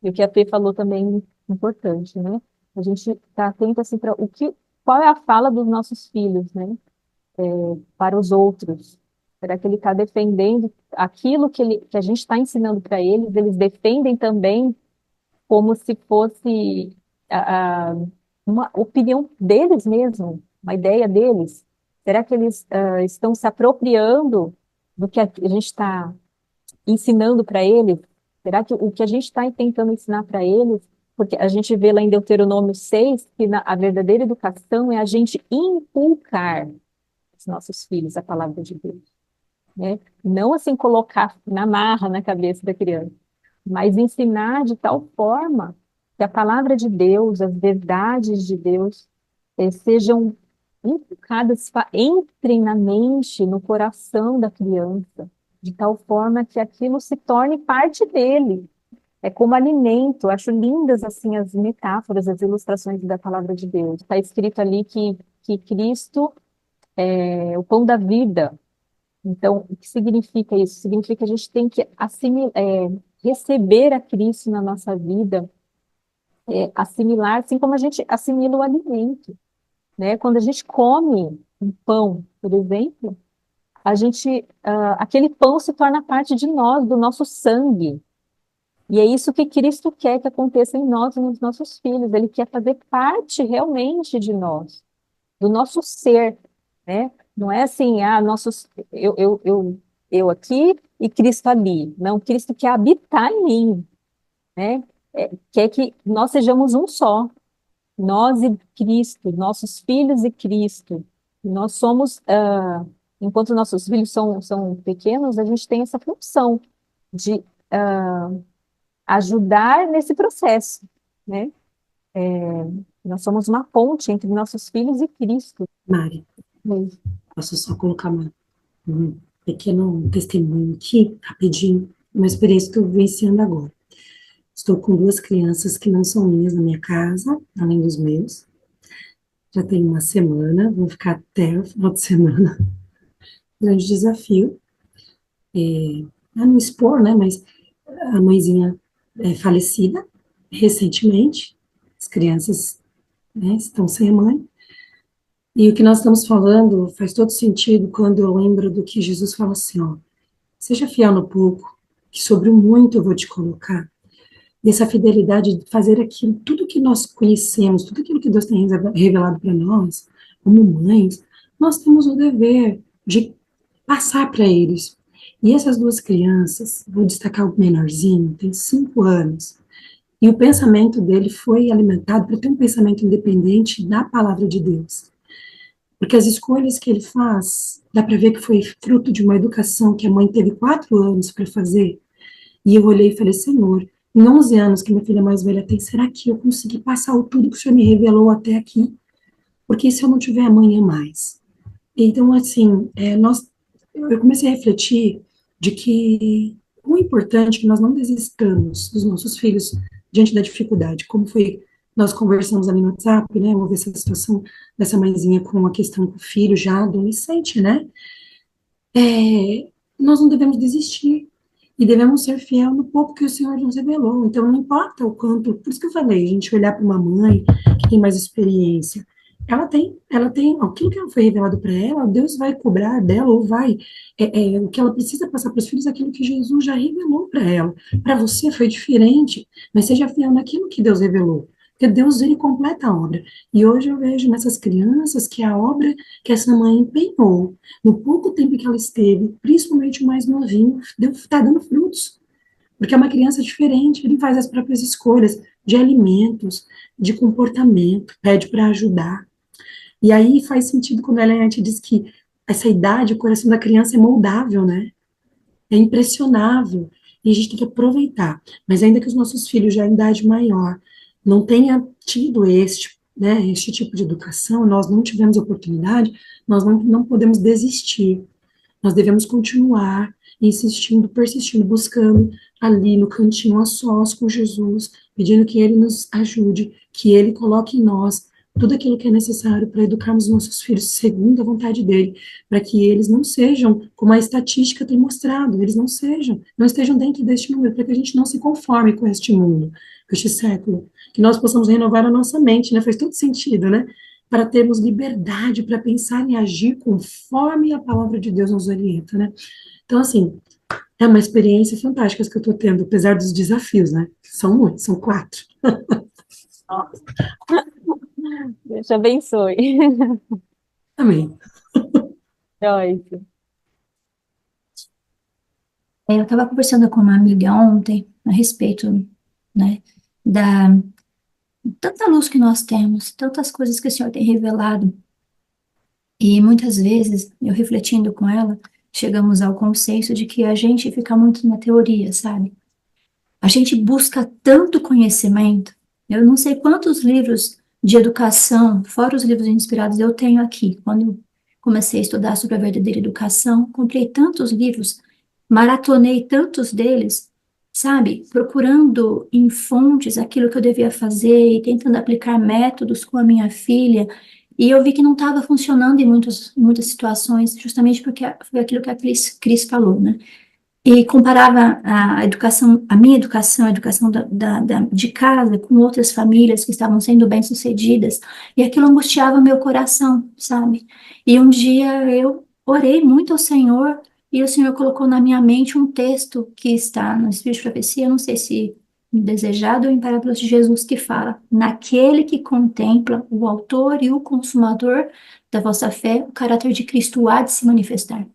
E o que a Fê falou também é importante, né? A gente está atento assim para qual é a fala dos nossos filhos, né? Para os outros. Será que ele está defendendo aquilo que a gente está ensinando para eles? Eles defendem também como se fosse uma opinião deles mesmo, uma ideia deles? Será que eles estão se apropriando do que a gente está ensinando para eles? Será que o que a gente está tentando ensinar para eles, porque a gente vê lá em Deuteronômio 6 que a verdadeira educação é a gente inculcar os nossos filhos a palavra de Deus, né? Não assim colocar na marra na cabeça da criança, mas ensinar de tal forma que a palavra de Deus, as verdades de Deus, sejam inculcadas, entrem na mente, no coração da criança, de tal forma que aquilo se torne parte dele. É como alimento. Acho lindas assim as metáforas, as ilustrações da palavra de Deus. Está escrito ali que Cristo é o pão da vida. Então, o que significa isso? Significa que a gente tem que receber a Cristo na nossa vida, assimilar, assim como a gente assimila o alimento, né? Quando a gente come um pão, por exemplo, aquele pão se torna parte de nós, do nosso sangue. E é isso que Cristo quer que aconteça em nós e nos nossos filhos. Ele quer fazer parte realmente de nós, do nosso ser, né? Não é assim, nossos, eu aqui e Cristo ali. Não, Cristo quer habitar em mim, né? Quer que nós sejamos um só, nós e Cristo, nossos filhos e Cristo. Nós somos, enquanto nossos filhos são pequenos, a gente tem essa função de ajudar nesse processo, né? Nós somos uma ponte entre nossos filhos e Cristo. Mari, posso só colocar um pequeno testemunho aqui, rapidinho, uma experiência que eu estou vivenciando agora. Estou com duas crianças que não são minhas na minha casa, além dos meus. Já tem uma semana, vou ficar até o final de semana. Grande desafio. Não expor, né, mas a mãezinha é falecida recentemente, as crianças, né, estão sem a mãe. E o que nós estamos falando faz todo sentido quando eu lembro do que Jesus fala assim, ó, seja fiel no pouco, que sobre o muito eu vou te colocar. E essa fidelidade de fazer aquilo, tudo que nós conhecemos, tudo aquilo que Deus tem revelado para nós, como mães, nós temos o dever de passar para eles. E essas duas crianças, vou destacar o menorzinho, tem 5 anos, e o pensamento dele foi alimentado para ter um pensamento independente da palavra de Deus. Porque as escolhas que ele faz, dá para ver que foi fruto de uma educação que a mãe teve 4 anos para fazer. E eu olhei e falei, Senhor, em 11 anos que minha filha mais velha tem, será que eu consegui passar o tudo que o Senhor me revelou até aqui? Porque se eu não tiver amanhã mais? Então, assim, eu comecei a refletir de que o importante é que nós não desistamos dos nossos filhos diante da dificuldade, como foi, nós conversamos ali no WhatsApp, né, houve essa situação dessa mãezinha com a questão com o filho já adolescente, né, nós não devemos desistir, e devemos ser fiel no pouco que o Senhor nos revelou, então não importa o quanto, por isso que eu falei, a gente olhar para uma mãe que tem mais experiência, ela tem aquilo que foi revelado para ela, Deus vai cobrar dela, ou vai, o que ela precisa passar para os filhos, aquilo que Jesus já revelou para ela. Para você foi diferente, mas seja fiel naquilo que Deus revelou, porque Deus, ele completa a obra. E hoje eu vejo nessas crianças que a obra que essa mãe empenhou, no pouco tempo que ela esteve, principalmente o mais novinho, está dando frutos. Porque é uma criança diferente, ele faz as próprias escolhas de alimentos, de comportamento, pede para ajudar. E aí faz sentido quando a Ellen diz que essa idade, o coração da criança é moldável, né? É impressionável. E a gente tem que aproveitar. Mas ainda que os nossos filhos, já em idade maior, não tenham tido este tipo de educação, nós não tivemos oportunidade, nós não podemos desistir. Nós devemos continuar insistindo, persistindo, buscando ali no cantinho a sós com Jesus, pedindo que Ele nos ajude, que Ele coloque em nós tudo aquilo que é necessário para educarmos nossos filhos segundo a vontade dele, para que eles não sejam, como a estatística tem mostrado, eles não estejam dentro deste número, para que a gente não se conforme com este mundo, com este século, que nós possamos renovar a nossa mente, né? Faz todo sentido, né? Para termos liberdade para pensar e agir conforme a palavra de Deus nos orienta, né? Então, assim, é uma experiência fantástica que eu estou tendo, apesar dos desafios, né? São muitos, são 4. Deus te abençoe. Amém. Joyce. Eu estava conversando com uma amiga ontem a respeito, né, da tanta luz que nós temos, tantas coisas que o Senhor tem revelado. E muitas vezes, eu refletindo com ela, chegamos ao consenso de que a gente fica muito na teoria, sabe? A gente busca tanto conhecimento. Eu não sei quantos livros de educação, fora os livros inspirados, eu tenho aqui. Quando eu comecei a estudar sobre a verdadeira educação, comprei tantos livros, maratonei tantos deles, sabe? Procurando em fontes aquilo que eu devia fazer e tentando aplicar métodos com a minha filha. E eu vi que não estava funcionando em muitas situações, justamente porque foi aquilo que a Cris falou, né? E comparava a educação, a minha educação, a educação de casa com outras famílias que estavam sendo bem-sucedidas, e aquilo angustiava o meu coração, sabe? E um dia eu orei muito ao Senhor e o Senhor colocou na minha mente um texto que está no Espírito de Profecia, eu não sei se no Desejado ou em Parábolas de Jesus, que fala: naquele que contempla o autor e o consumador da vossa fé, o caráter de Cristo há de se manifestar.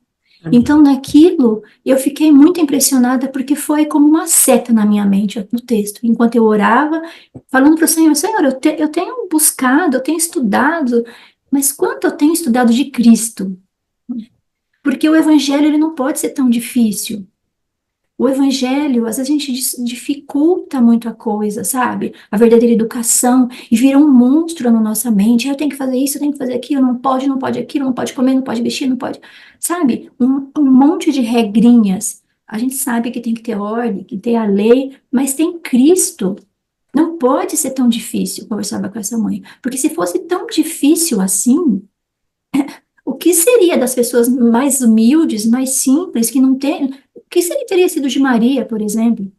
Então, naquilo, eu fiquei muito impressionada, porque foi como uma seta na minha mente, no texto. Enquanto eu orava, falando para o Senhor: Senhor, eu tenho buscado, eu tenho estudado, mas quanto eu tenho estudado de Cristo? Porque o evangelho, ele não pode ser tão difícil. O evangelho, às vezes a gente dificulta muito a coisa, sabe? A verdadeira educação, e vira um monstro na nossa mente. Eu tenho que fazer isso, eu tenho que fazer aquilo, não pode aquilo, não pode comer, não pode vestir, não pode. Sabe? Um monte de regrinhas. A gente sabe que tem que ter ordem, que tem a lei, mas tem Cristo. Não pode ser tão difícil, conversava com essa mãe. Porque se fosse tão difícil assim, o que seria das pessoas mais humildes, mais simples, que não têm. O que seria, teria sido de Maria, por exemplo,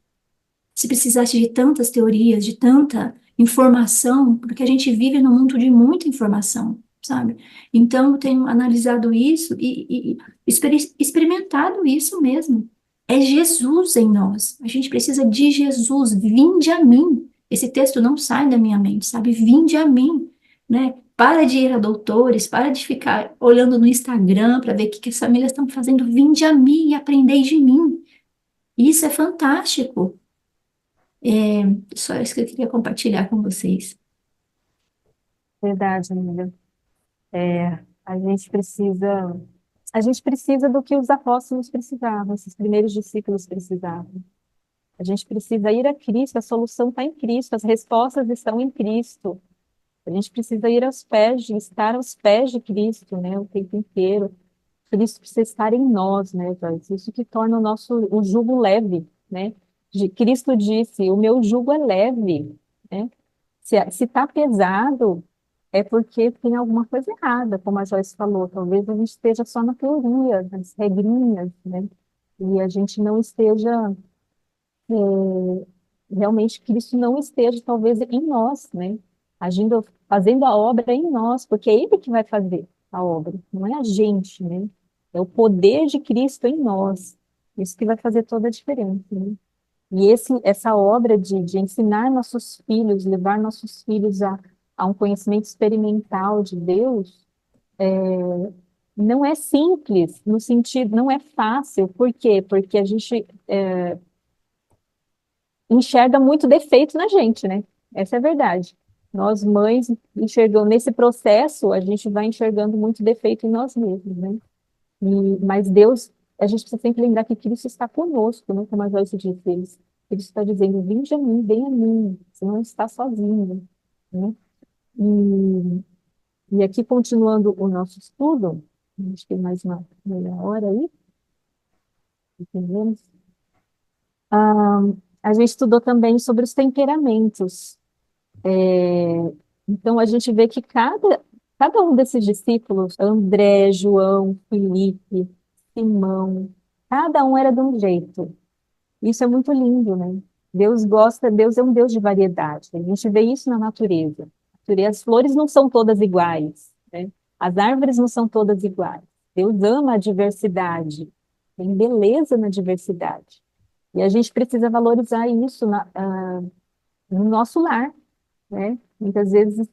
se precisasse de tantas teorias, de tanta informação, porque a gente vive num mundo de muita informação, sabe? Então, eu tenho analisado isso e experimentado isso mesmo. É Jesus em nós. A gente precisa de Jesus. Vinde a mim. Esse texto não sai da minha mente, sabe? Vinde a mim, né? Para de ir a doutores, para de ficar olhando no Instagram para ver o que que as famílias estão fazendo. Vinde a mim e aprendei de mim. Isso é fantástico. É só isso que eu queria compartilhar com vocês. Verdade, amiga. A gente precisa, a gente precisa do que os apóstolos precisavam, esses primeiros discípulos precisavam. A gente precisa ir a Cristo, a solução está em Cristo, as respostas estão em Cristo. A gente precisa ir aos pés, estar aos pés de Cristo, né, o tempo inteiro. Cristo precisa estar em nós, né, Joyce? Isso que torna o jugo leve, né? Cristo disse: o meu jugo é leve, né? Se está pesado, é porque tem alguma coisa errada, como a Joyce falou. Talvez a gente esteja só na teoria, nas regrinhas, né? E a gente não esteja, realmente, Cristo não esteja, talvez, em nós, né? Agindo, fazendo a obra em nós, porque é Ele que vai fazer a obra, não é a gente, né? É o poder de Cristo em nós. Isso que vai fazer toda a diferença, né? E essa obra de ensinar nossos filhos, levar nossos filhos a um conhecimento experimental de Deus, não é simples, no sentido, não é fácil. Por quê? Porque a gente enxerga muito defeito na gente, né? Essa é a verdade. Nós, mães, enxergamos, nesse processo, a gente vai enxergando muito defeito em nós mesmos, né? Mas Deus, a gente precisa sempre lembrar que Cristo está conosco, né? Como a Joyce disse, ele está dizendo: vinde a mim, vem a mim, você não está sozinho, né? E, e aqui, continuando o nosso estudo, acho que mais uma meia hora aí, entendemos? A gente estudou também sobre os temperamentos. Então, a gente vê que cada um desses discípulos, André, João, Felipe, Simão, cada um era de um jeito. Isso é muito lindo, né? Deus é um Deus de variedade. A gente vê isso na natureza. As flores não são todas iguais, né? As árvores não são todas iguais. Deus ama a diversidade. Tem beleza na diversidade. E a gente precisa valorizar isso no nosso lar, né? Muitas vezes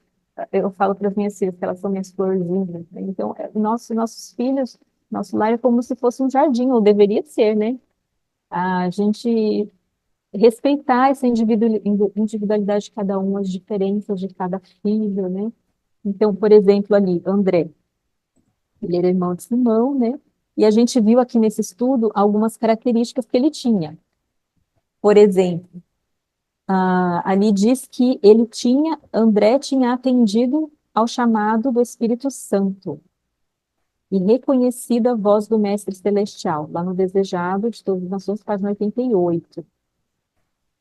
eu falo para as minhas filhas que elas são minhas florzinhas, né? Então, nossos filhos, nosso lar é como se fosse um jardim, ou deveria ser, né? A gente respeitar essa individualidade de cada um, as diferenças de cada filho, né? Então, por exemplo, ali, André, ele era irmão de Simão, né? E a gente viu aqui nesse estudo algumas características que ele tinha. Por exemplo, ali diz que André tinha atendido ao chamado do Espírito Santo e reconhecido a voz do Mestre Celestial, lá no Desejado de Todas as Nações, página 88.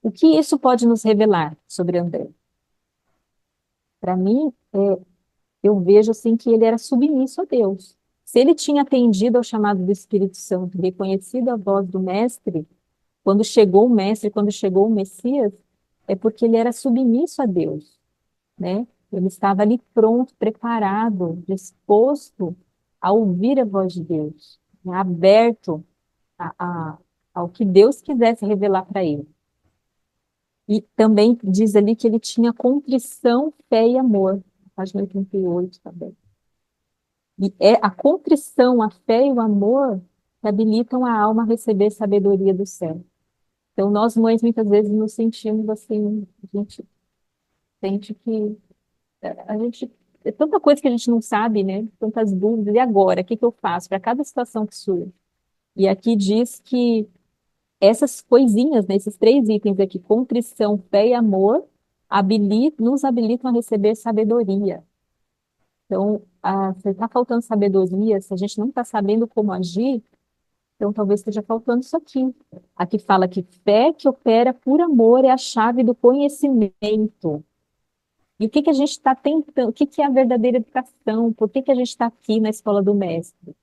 O que isso pode nos revelar sobre André? Para mim, eu vejo assim que ele era submisso a Deus. Se ele tinha atendido ao chamado do Espírito Santo, reconhecido a voz do Mestre, quando chegou o Mestre, quando chegou o Messias, é porque ele era submisso a Deus, né? Ele estava ali pronto, preparado, disposto a ouvir a voz de Deus, né? Aberto a- a- ao que Deus quisesse revelar para ele. E também diz ali que ele tinha contrição, fé e amor, página 88 também. E é a contrição, a fé e o amor que habilitam a alma a receber sabedoria do céu. Então, nós mães muitas vezes nos sentimos assim, a gente sente que a gente é tanta coisa que a gente não sabe, né? Tantas dúvidas. E agora, o que que eu faço para cada situação que surge? E aqui diz que essas coisinhas, né, esses três itens aqui, contrição, fé e amor, nos habilitam a receber sabedoria. Então, se está faltando sabedoria, se a gente não está sabendo como agir, então talvez esteja faltando isso aqui. Aqui fala que fé que opera por amor é a chave do conhecimento. E o que que a gente está tentando? O que que é a verdadeira educação? Por que que a gente está aqui na escola do mestre?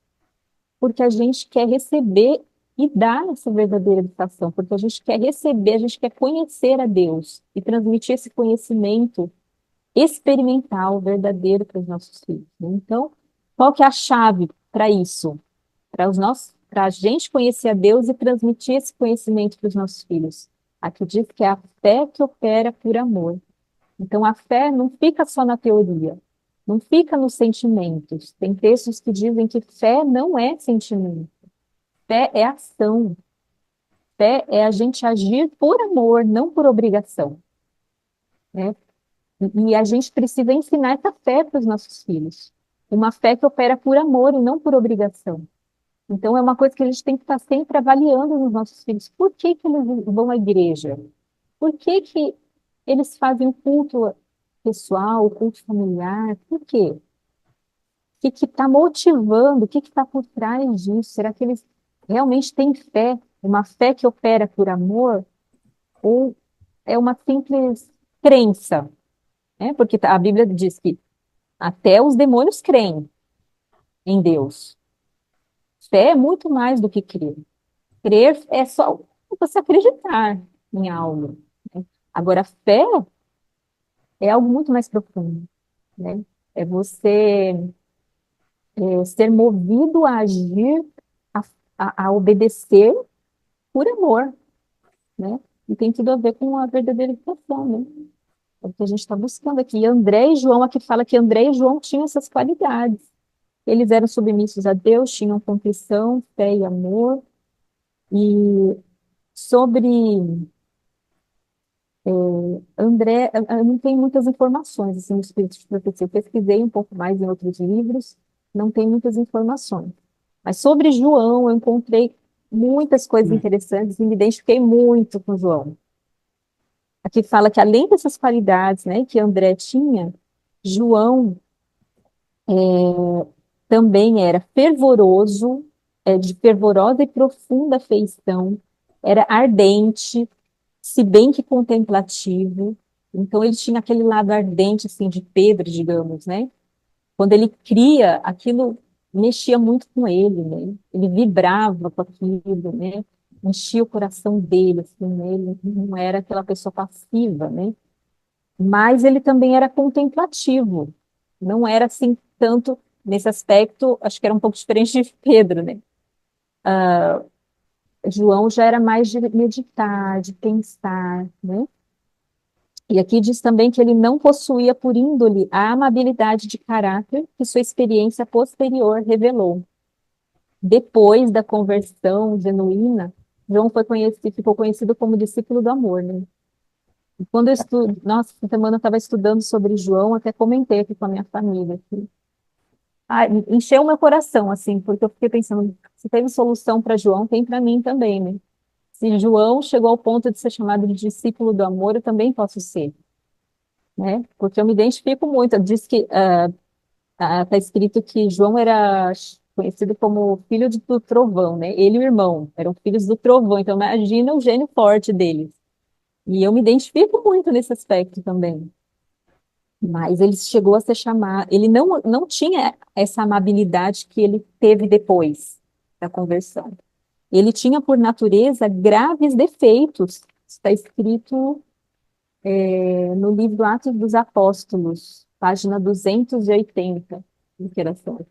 Porque a gente quer receber e dar essa verdadeira educação, porque a gente quer receber, a gente quer conhecer a Deus e transmitir esse conhecimento experimental, verdadeiro para os nossos filhos, né? Então, qual que é a chave para isso? Para a gente conhecer a Deus e transmitir esse conhecimento para os nossos filhos. Aqui diz que é a fé que opera por amor. Então, a fé não fica só na teoria, não fica nos sentimentos. Tem textos que dizem que fé não é sentimento, fé é ação. Fé é a gente agir por amor, não por obrigação, né? E a gente precisa ensinar essa fé para os nossos filhos. Uma fé que opera por amor e não por obrigação. Então, é uma coisa que a gente tem que estar sempre avaliando nos nossos filhos. Por que que eles vão à igreja? Por que que eles fazem o culto pessoal, o culto familiar? Por quê? O que está motivando? O que está por trás disso? Será que eles realmente têm fé? Uma fé que opera por amor? Ou é uma simples crença? Né? Porque a Bíblia diz que até os demônios creem em Deus. Fé é muito mais do que crer. Crer é só você acreditar em algo, né? Agora, fé é algo muito mais profundo, né? É você ser movido a agir, a, a obedecer por amor, né? E tem tudo a ver com a verdadeira educação, né? É o que a gente está buscando aqui. E André e João aqui fala que André e João tinham essas qualidades. Eles eram submissos a Deus, tinham contrição, fé e amor. E sobre André, eu não tenho muitas informações assim, no Espírito de Profecia. Eu pesquisei um pouco mais em outros livros, não tem muitas informações. Mas sobre João, eu encontrei muitas coisas interessantes e me identifiquei muito com João. Aqui fala que além dessas qualidades, né, que André tinha, João também era fervoroso, de fervorosa e profunda afeição, era ardente, se bem que contemplativo. Então ele tinha aquele lado ardente assim de Pedro, digamos, né? Quando ele cria, aquilo mexia muito com ele, né? Ele vibrava com aquilo, né? Enchia o coração dele, assim, né? Ele não era aquela pessoa passiva, né? Mas ele também era contemplativo. Não era assim tanto nesse aspecto, acho que era um pouco diferente de Pedro, né? João já era mais de meditar, de pensar, né? E aqui diz também que ele não possuía por índole a amabilidade de caráter que sua experiência posterior revelou. Depois da conversão genuína, João ficou conhecido como discípulo do amor, né? E quando eu estudo, nossa, essa semana eu estava estudando sobre João, até comentei aqui com a minha família. Encheu meu coração, assim, porque eu fiquei pensando, se tem solução para João, tem para mim também, né? Se João chegou ao ponto de ser chamado de discípulo do amor, eu também posso ser, né? Porque eu me identifico muito. Diz que está escrito que João era conhecido como filho do trovão, né? Ele e o irmão eram filhos do trovão. Então imagina o gênio forte deles. E eu me identifico muito nesse aspecto também. Mas ele chegou a ser chamado. Ele não tinha essa amabilidade que ele teve depois da conversão. Ele tinha por natureza graves defeitos. Está escrito no livro Atos dos Apóstolos, página 280, literação.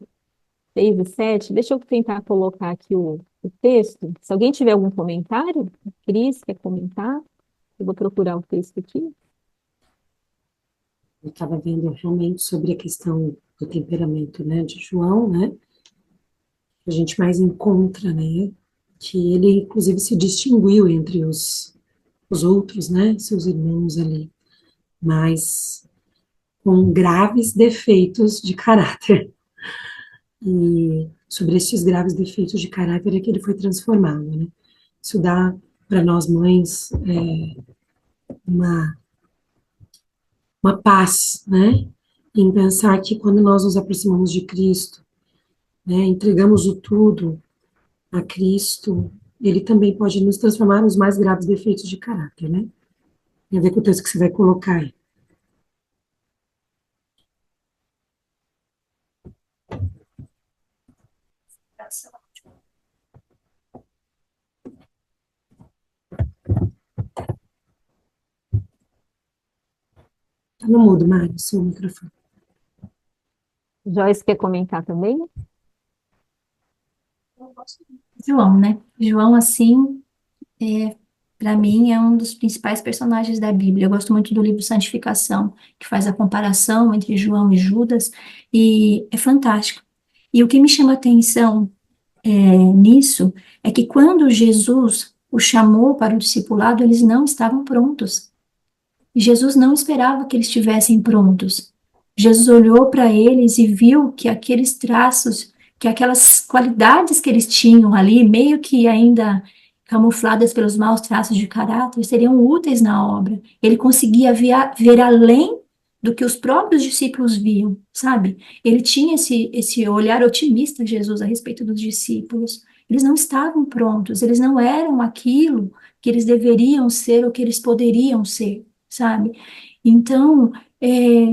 6 e 7. Deixa eu tentar colocar aqui o texto. Se alguém tiver algum comentário, Cris, quer comentar? Eu vou procurar o texto aqui. Eu estava vendo realmente sobre a questão do temperamento, né, de João, né, que a gente mais encontra, né, que ele, inclusive, se distinguiu entre os outros, né, seus irmãos ali, mas com graves defeitos de caráter. E sobre esses graves defeitos de caráter é que ele foi transformado, né. Isso dá para nós mães uma paz, né, em pensar que quando nós nos aproximamos de Cristo, né, entregamos o tudo a Cristo, Ele também pode nos transformar nos mais graves defeitos de caráter, né? Tem a ver com o texto que você vai colocar aí. Tá no mudo, Mário, seu microfone. Joyce quer comentar também? João, né? João, assim, para mim, é um dos principais personagens da Bíblia. Eu gosto muito do livro Santificação, que faz a comparação entre João e Judas, e é fantástico. E o que me chama a atenção nisso é que quando Jesus o chamou para o discipulado, eles não estavam prontos. E Jesus não esperava que eles estivessem prontos. Jesus olhou para eles e viu que aqueles traços, que aquelas qualidades que eles tinham ali, meio que ainda camufladas pelos maus traços de caráter, seriam úteis na obra. Ele conseguia ver além do que os próprios discípulos viam, sabe? Ele tinha esse olhar otimista, Jesus, a respeito dos discípulos. Eles não estavam prontos, eles não eram aquilo que eles deveriam ser ou que eles poderiam ser, sabe? Então,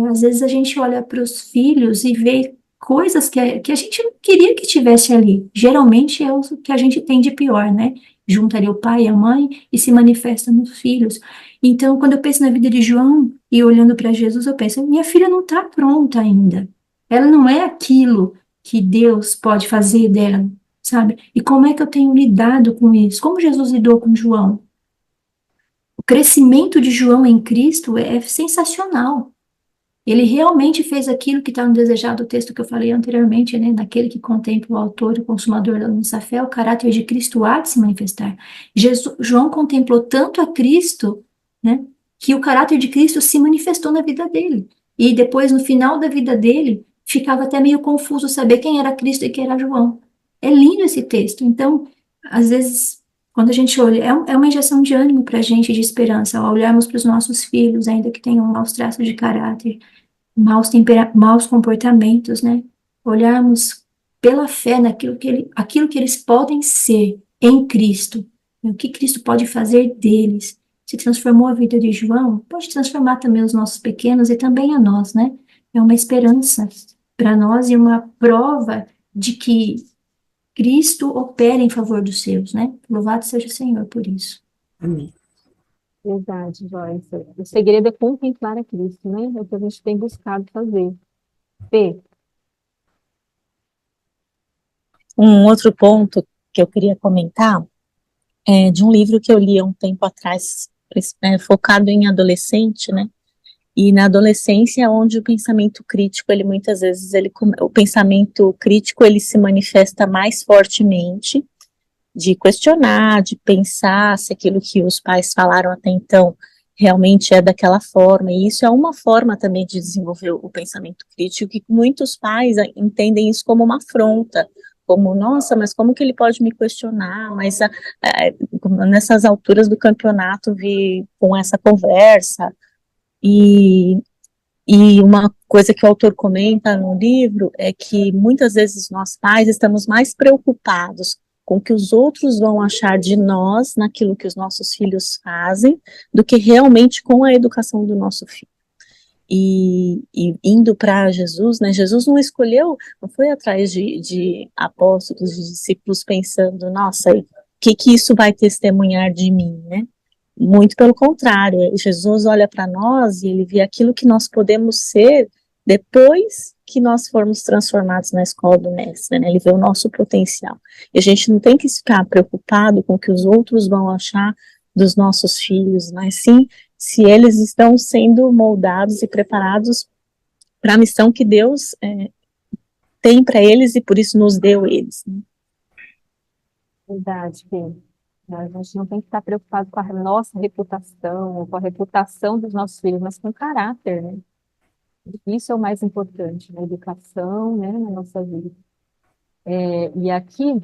às vezes a gente olha para os filhos e vê coisas que a gente não queria que tivesse ali. Geralmente é o que a gente tem de pior, né? Junta ali o pai e a mãe e se manifesta nos filhos. Então, quando eu penso na vida de João e olhando para Jesus, eu penso, minha filha não está pronta ainda. Ela não é aquilo que Deus pode fazer dela, sabe? E como é que eu tenho lidado com isso? Como Jesus lidou com João? O crescimento de João em Cristo é sensacional. Ele realmente fez aquilo que está no desejado texto que eu falei anteriormente, né? Naquele que contempla o autor e o consumador da nossa fé, o caráter de Cristo há de se manifestar. João contemplou tanto a Cristo, né? Que o caráter de Cristo se manifestou na vida dele. E depois, no final da vida dele, ficava até meio confuso saber quem era Cristo e quem era João. É lindo esse texto. Então, às vezes, quando a gente olha, é uma injeção de ânimo para a gente, de esperança, ao olharmos para os nossos filhos, ainda que tenham maus traços de caráter, maus comportamentos, né? Olharmos pela fé naquilo aquilo que eles podem ser em Cristo, né? O que Cristo pode fazer deles. Se transformou a vida de João, pode transformar também os nossos pequenos e também a nós, né? É uma esperança para nós e uma prova de que Cristo opera em favor dos seus, né? Louvado seja o Senhor por isso. Amém. Verdade, Joyce. O segredo é contemplar a Cristo, né? É o que a gente tem buscado fazer. Fê, Um outro ponto que eu queria comentar é de um livro que eu li há um tempo atrás, focado em adolescente, né? E na adolescência, onde o pensamento crítico, ele muitas vezes, o pensamento crítico, ele se manifesta mais fortemente, de questionar, de pensar se aquilo que os pais falaram até então realmente é daquela forma, e isso é uma forma também de desenvolver o pensamento crítico, que muitos pais entendem isso como uma afronta, como, nossa, mas como que ele pode me questionar, mas nessas alturas do campeonato vi com essa conversa, e uma coisa que o autor comenta no livro é que muitas vezes nós pais estamos mais preocupados com o que os outros vão achar de nós naquilo que os nossos filhos fazem, do que realmente com a educação do nosso filho. E indo para Jesus, né, Jesus não escolheu, não foi atrás de apóstolos, de discípulos pensando, nossa, o que isso vai testemunhar de mim, né? Muito pelo contrário, Jesus olha para nós e ele vê aquilo que nós podemos ser depois que nós formos transformados na escola do mestre, né? Ele vê o nosso potencial. E a gente não tem que ficar preocupado com o que os outros vão achar dos nossos filhos, mas sim se eles estão sendo moldados e preparados para a missão que Deus tem para eles e por isso nos deu eles, né? Verdade, Fê. A gente não tem que estar preocupado com a nossa reputação, ou com a reputação dos nossos filhos, mas com o caráter, né? Isso é o mais importante, na educação, né, na nossa vida. E aqui,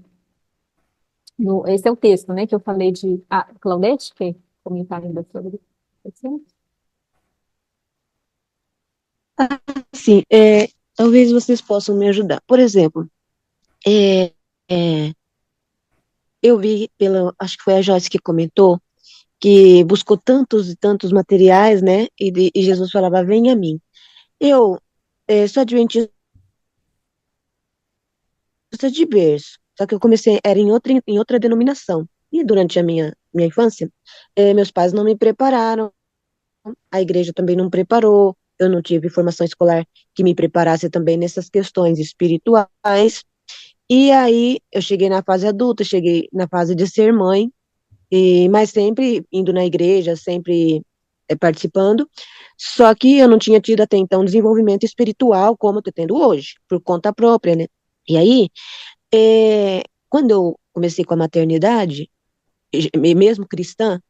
esse é o texto, né, que eu falei de... Claudete, quer comentar ainda sobre isso? Sim, talvez vocês possam me ajudar. Por exemplo, é, é, eu vi acho que foi a Joyce que comentou, que buscou tantos e tantos materiais, né? E Jesus falava, vem a mim. Eu sou adventista de berço, só que eu comecei, era em outra denominação. E durante a minha infância, meus pais não me prepararam, a igreja também não preparou, eu não tive formação escolar que me preparasse também nessas questões espirituais. E aí eu cheguei na fase adulta, cheguei na fase de ser mãe, mas sempre indo na igreja, sempre participando, só que eu não tinha tido até então desenvolvimento espiritual como eu tô tendo hoje, por conta própria, né? E aí, quando eu comecei com a maternidade, mesmo cristã,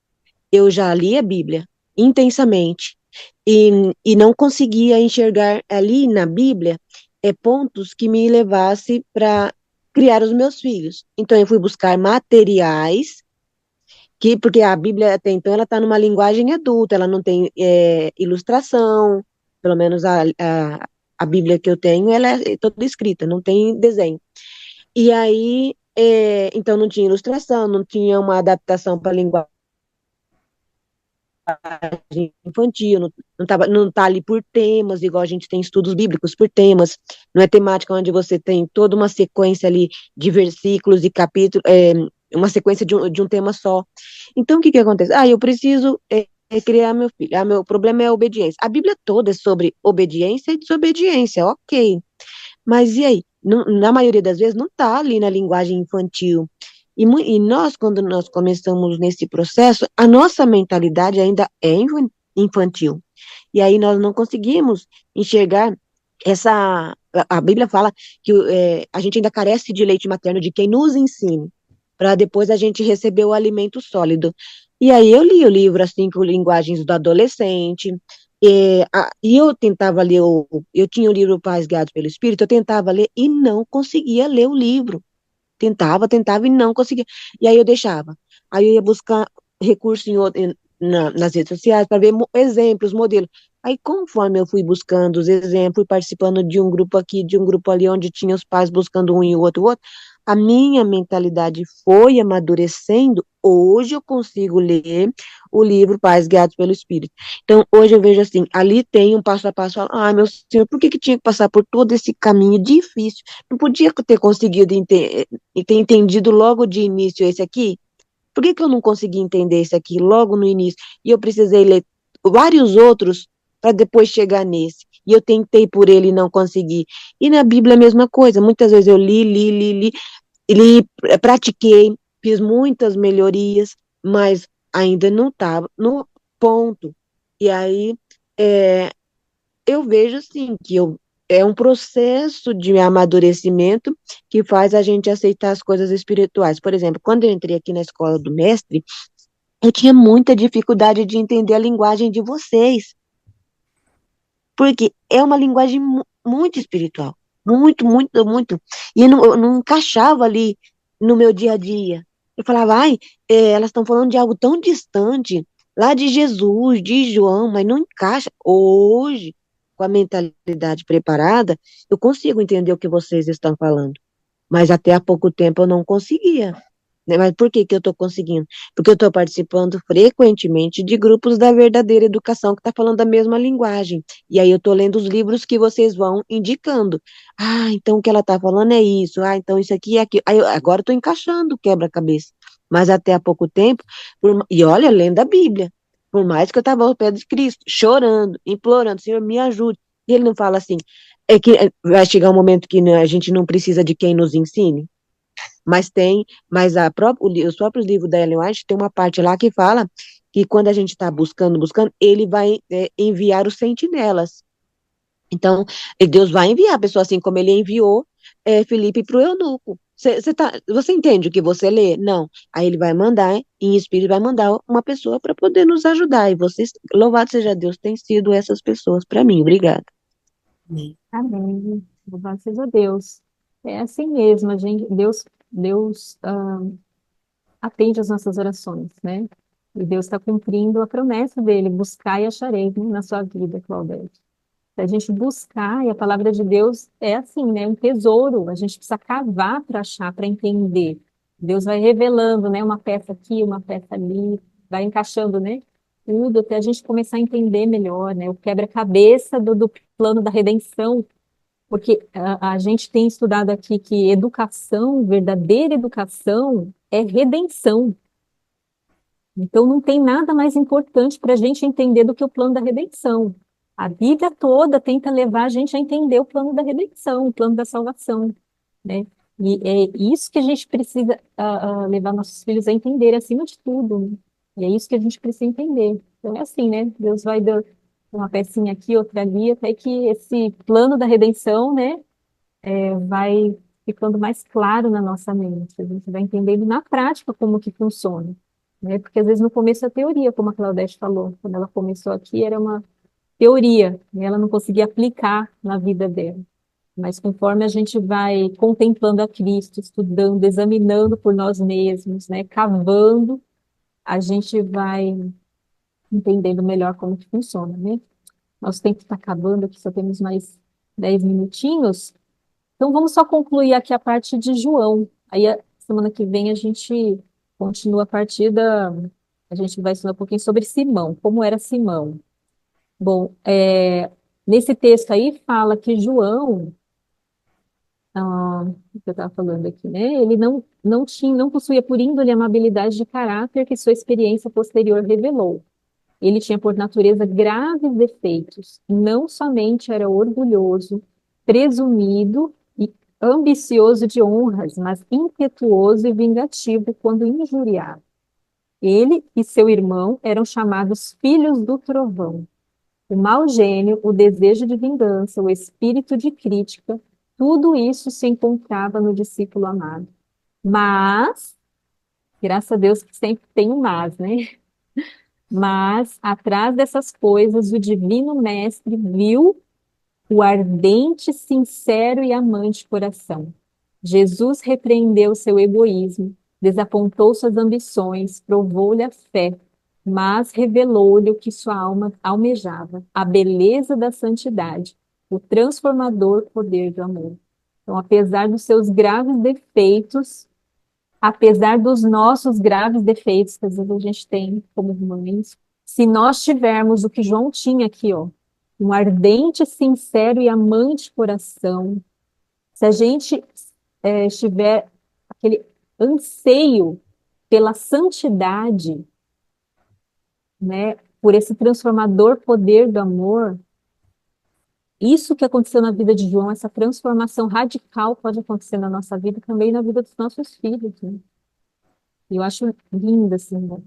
eu já li a Bíblia intensamente e não conseguia enxergar ali na Bíblia pontos que me levasse para criar os meus filhos. Então eu fui buscar materiais porque a Bíblia até então ela está numa linguagem adulta, ela não tem ilustração, pelo menos a Bíblia que eu tenho, ela é toda escrita, não tem desenho. E aí, então não tinha ilustração, não tinha uma adaptação para a linguagem infantil, não tá ali por temas, igual a gente tem estudos bíblicos por temas, não é temática onde você tem toda uma sequência ali de versículos e capítulos, uma sequência de um tema só. Então, o que acontece? Eu preciso criar meu filho. Meu problema é a obediência. A Bíblia toda é sobre obediência e desobediência, ok. Mas e aí? Na maioria das vezes não está ali na linguagem infantil. E nós, quando nós começamos nesse processo, a nossa mentalidade ainda é infantil. E aí nós não conseguimos enxergar essa... A Bíblia fala que a gente ainda carece de leite materno de quem nos ensine, para depois a gente receber o alimento sólido. E aí eu li o livro, As 5 Linguagens do Adolescente, e eu tentava ler, eu tinha o livro Pais Guiados pelo Espírito, eu tentava ler e não conseguia ler o livro. Tentava e não conseguia. E aí eu deixava. Aí eu ia buscar recurso nas redes sociais para ver exemplos, modelos. Aí, conforme eu fui buscando os exemplos, fui participando de um grupo aqui, de um grupo ali, onde tinha os pais buscando um e o outro, a minha mentalidade foi amadurecendo. Hoje eu consigo ler o livro Pais Guiados pelo Espírito. Então, hoje eu vejo assim, ali tem um passo a passo. Meu Senhor, por que tinha que passar por todo esse caminho difícil? Não podia ter conseguido ter entendido logo de início esse aqui? Por que eu não consegui entender esse aqui logo no início? E eu precisei ler vários outros para depois chegar nesse. E eu tentei por ele e não consegui. E na Bíblia a mesma coisa. Muitas vezes eu li, pratiquei, fiz muitas melhorias, mas ainda não estava no ponto. E aí eu vejo assim que é um processo de amadurecimento que faz a gente aceitar as coisas espirituais. Por exemplo, quando eu entrei aqui na escola do mestre, eu tinha muita dificuldade de entender a linguagem de vocês, porque é uma linguagem muito espiritual, muito, muito, muito, e eu não encaixava ali no meu dia a dia. Eu falava, elas estão falando de algo tão distante, lá de Jesus, de João, mas não encaixa. Hoje, com a mentalidade preparada, eu consigo entender o que vocês estão falando, mas até há pouco tempo eu não conseguia. Né? Mas por que eu estou conseguindo? Porque eu estou participando frequentemente de grupos da verdadeira educação que está falando a mesma linguagem. E aí eu estou lendo os livros que vocês vão indicando. Então o que ela está falando é isso. Então isso aqui é aquilo. Agora eu estou encaixando o quebra-cabeça. Mas até há pouco tempo, e olha, lendo a Bíblia. Por mais que eu estava ao pé de Cristo, chorando, implorando, Senhor, me ajude. E ele não fala assim, é que vai chegar um momento que a gente não precisa de quem nos ensine, mas os próprios livros da Ellen White tem uma parte lá que fala que quando a gente está buscando, ele vai enviar os sentinelas. Então, Deus vai enviar a pessoa assim como ele enviou Filipe para o eunuco. Você entende o que você lê? Não. Aí ele vai mandar, em espírito, vai mandar uma pessoa para poder nos ajudar. E vocês, louvado seja Deus, tem sido essas pessoas para mim. Obrigada. Amém. Amém. Louvado seja Deus. É assim mesmo, Deus atende às nossas orações, né? E Deus está cumprindo a promessa dele, buscar e acharei, né, na sua vida, Claudete. Se a gente buscar, e a palavra de Deus é assim, né? Um tesouro, a gente precisa cavar para achar, para entender. Deus vai revelando, né? Uma peça aqui, uma peça ali, vai encaixando, né? Tudo até a gente começar a entender melhor, né? O quebra-cabeça do plano da redenção, porque a gente tem estudado aqui que educação, verdadeira educação, é redenção. Então, não tem nada mais importante para a gente entender do que o plano da redenção. A Bíblia toda tenta levar a gente a entender o plano da redenção, o plano da salvação, né? E é isso que a gente precisa levar nossos filhos a entender acima de tudo, né? E é isso que a gente precisa entender. Então, é assim, né? Deus vai dando uma pecinha aqui, outra ali, até que esse plano da redenção, né, vai ficando mais claro na nossa mente. A gente vai entendendo na prática como que funciona, né? Porque às vezes no começo é teoria, como a Claudete falou, quando ela começou aqui era uma teoria, né? Ela não conseguia aplicar na vida dela. Mas conforme a gente vai contemplando a Cristo, estudando, examinando por nós mesmos, né, cavando, a gente vai entendendo melhor como que funciona, né? Nosso tempo está acabando aqui, só temos mais 10 minutinhos. Então, vamos só concluir aqui a parte de João. Aí, a semana que vem, a gente continua a partir da. A gente vai estudar um pouquinho sobre Simão, como era Simão. Bom, nesse texto aí fala que João, o que eu estava falando aqui, né? Ele não possuía por índole a amabilidade de caráter que sua experiência posterior revelou. Ele tinha por natureza graves defeitos. Não somente era orgulhoso, presumido e ambicioso de honras, mas impetuoso e vingativo quando injuriado. Ele e seu irmão eram chamados filhos do trovão. O mau gênio, o desejo de vingança, o espírito de crítica, tudo isso se encontrava no discípulo amado. Mas, graças a Deus que sempre tem um mas, né? Mas, atrás dessas coisas, o divino mestre viu o ardente, sincero e amante coração. Jesus repreendeu seu egoísmo, desapontou suas ambições, provou-lhe a fé, mas revelou-lhe o que sua alma almejava, a beleza da santidade, o transformador poder do amor. Então, apesar dos seus graves defeitos, apesar dos nossos graves defeitos que às vezes a gente tem como mães, se nós tivermos o que João tinha aqui, ó, um ardente, sincero e amante coração, se a gente tiver aquele anseio pela santidade, né, por esse transformador poder do amor, isso que aconteceu na vida de João, essa transformação radical pode acontecer na nossa vida e também na vida dos nossos filhos, né? Eu acho linda assim, né,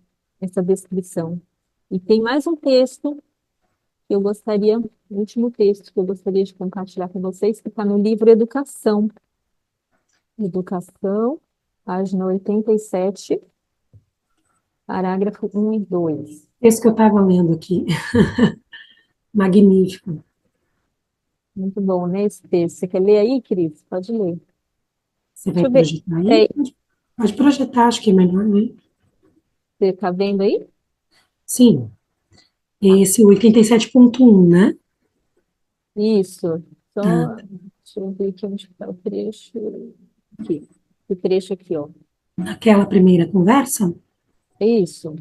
essa descrição. E tem mais um texto que eu gostaria, o último texto que eu gostaria de compartilhar com vocês, que está no livro Educação. Educação, página 87, parágrafo 1 e 2. Esse que eu estava lendo aqui. Magnífico. Muito bom, né, esse texto. Você quer ler aí, Cris? Pode ler. Você Deixa vai eu ver. projetar aí? Pode projetar, acho que é melhor, né? Você está vendo aí? Sim. Esse 87.1, né? Isso. Tá. Só, deixa eu ver aqui onde está o trecho. Aqui. O trecho aqui, ó. Naquela primeira conversa? Isso.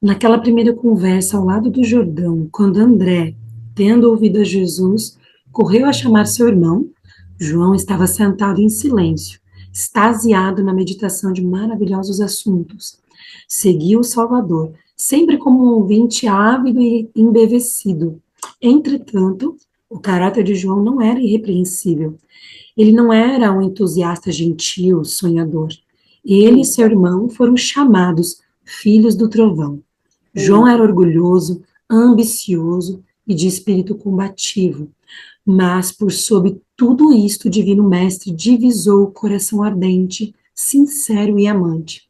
Naquela primeira conversa ao lado do Jordão, quando André, tendo ouvido a Jesus, correu a chamar seu irmão, João estava sentado em silêncio, extasiado na meditação de maravilhosos assuntos. Seguia o Salvador, sempre como um ouvinte ávido e embevecido. Entretanto, O caráter de João não era irrepreensível. Ele não era um entusiasta gentil, sonhador. Ele e seu irmão foram chamados filhos do trovão. João era orgulhoso, ambicioso e de espírito combativo. Mas, por sob tudo isto, o Divino Mestre divisou o coração ardente, sincero e amante.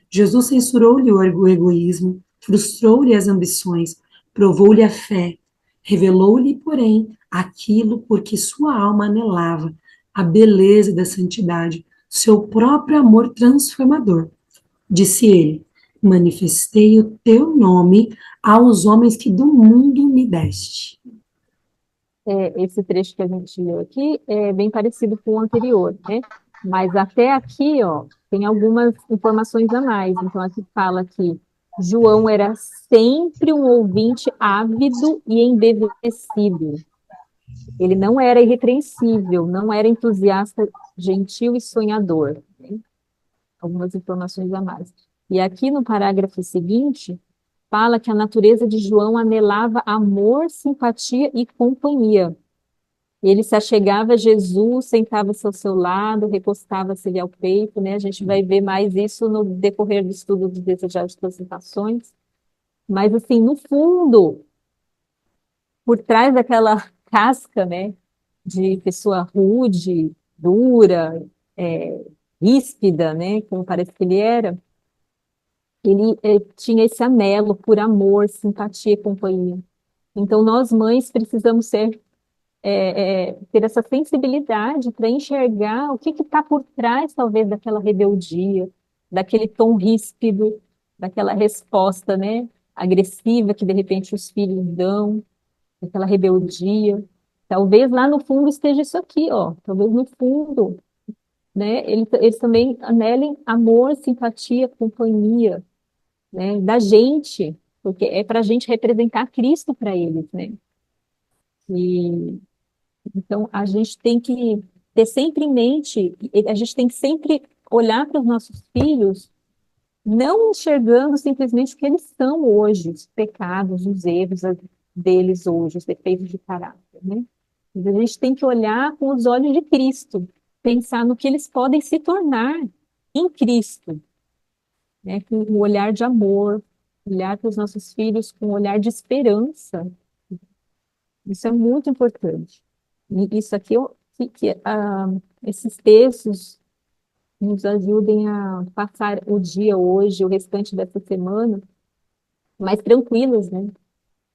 Jesus censurou-lhe o egoísmo, frustrou-lhe as ambições, provou-lhe a fé, revelou-lhe, porém, aquilo por que sua alma anelava, a beleza da santidade, seu próprio amor transformador. Disse ele: manifestei o teu nome aos homens que do mundo me deste. Esse trecho que a gente leu aqui é bem parecido com o anterior, né? Mas até aqui, ó, tem algumas informações a mais. Então, aqui fala que João era sempre um ouvinte ávido e embevecido. Ele não era irrepreensível, não era entusiasta, gentil e sonhador, né? Algumas informações a mais. E aqui no parágrafo seguinte, fala que a natureza de João anelava amor, simpatia e companhia. Ele se achegava a Jesus, sentava-se ao seu lado, recostava-se-lhe ao peito, né? A gente vai ver mais isso no decorrer do estudo dos Desejados das Tentações. Mas, assim, no fundo, por trás daquela casca, né, de pessoa rude, dura, ríspida, né, como parece que ele era, ele tinha esse anelo por amor, simpatia e companhia. Então, nós mães precisamos ter essa sensibilidade para enxergar o que está por trás, talvez, daquela rebeldia, daquele tom ríspido, daquela resposta, né, agressiva que, de repente, os filhos dão, daquela rebeldia. Talvez lá no fundo esteja isso aqui, ó. Talvez no fundo, né, eles também anelem amor, simpatia, companhia, né, da gente, porque é para a gente representar Cristo para eles, né? E então a gente tem que ter sempre em mente, a gente tem que sempre olhar para os nossos filhos, não enxergando simplesmente o que eles são hoje, os pecados, os erros deles hoje, os defeitos de caráter, né? Mas a gente tem que olhar com os olhos de Cristo, pensar no que eles podem se tornar em Cristo, né? Com um olhar de amor, olhar para os nossos filhos com um olhar de esperança. Isso é muito importante. E isso aqui, esses textos nos ajudem a passar o dia hoje, o restante dessa semana, mais tranquilos, né?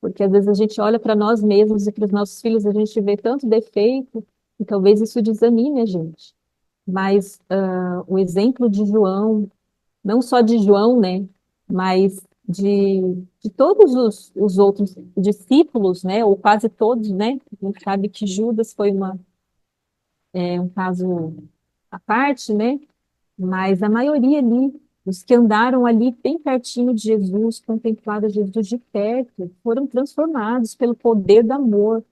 Porque às vezes a gente olha para nós mesmos e para os nossos filhos, a gente vê tanto defeito, e talvez isso desanime a gente. Mas o exemplo de João, não só de João, né? Mas de todos os outros discípulos, né? Ou quase todos, né? A gente sabe que Judas foi um caso à parte, né? Mas a maioria ali, os que andaram ali bem pertinho de Jesus, contemplaram Jesus de perto, foram transformados pelo poder do amor,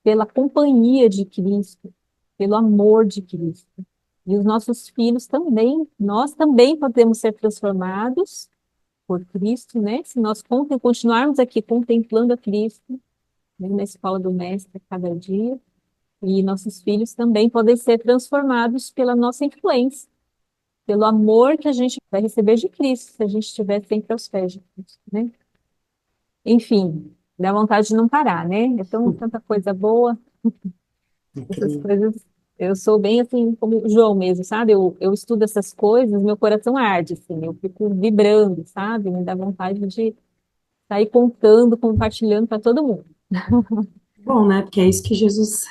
pela companhia de Cristo, pelo amor de Cristo. E os nossos filhos também, nós também podemos ser transformados por Cristo, né? Se nós continuarmos aqui contemplando a Cristo, né, na escola do Mestre a cada dia, e nossos filhos também podem ser transformados pela nossa influência, pelo amor que a gente vai receber de Cristo, se a gente estiver sempre aos pés de Cristo, né? Enfim, dá vontade de não parar, né? É tanta coisa boa, essas Incrível. coisas. Eu sou bem assim, como o João mesmo, sabe? Eu estudo essas coisas, meu coração arde, assim, eu fico vibrando, sabe? Me dá vontade de sair contando, compartilhando para todo mundo. Bom, né? Porque é isso que Jesus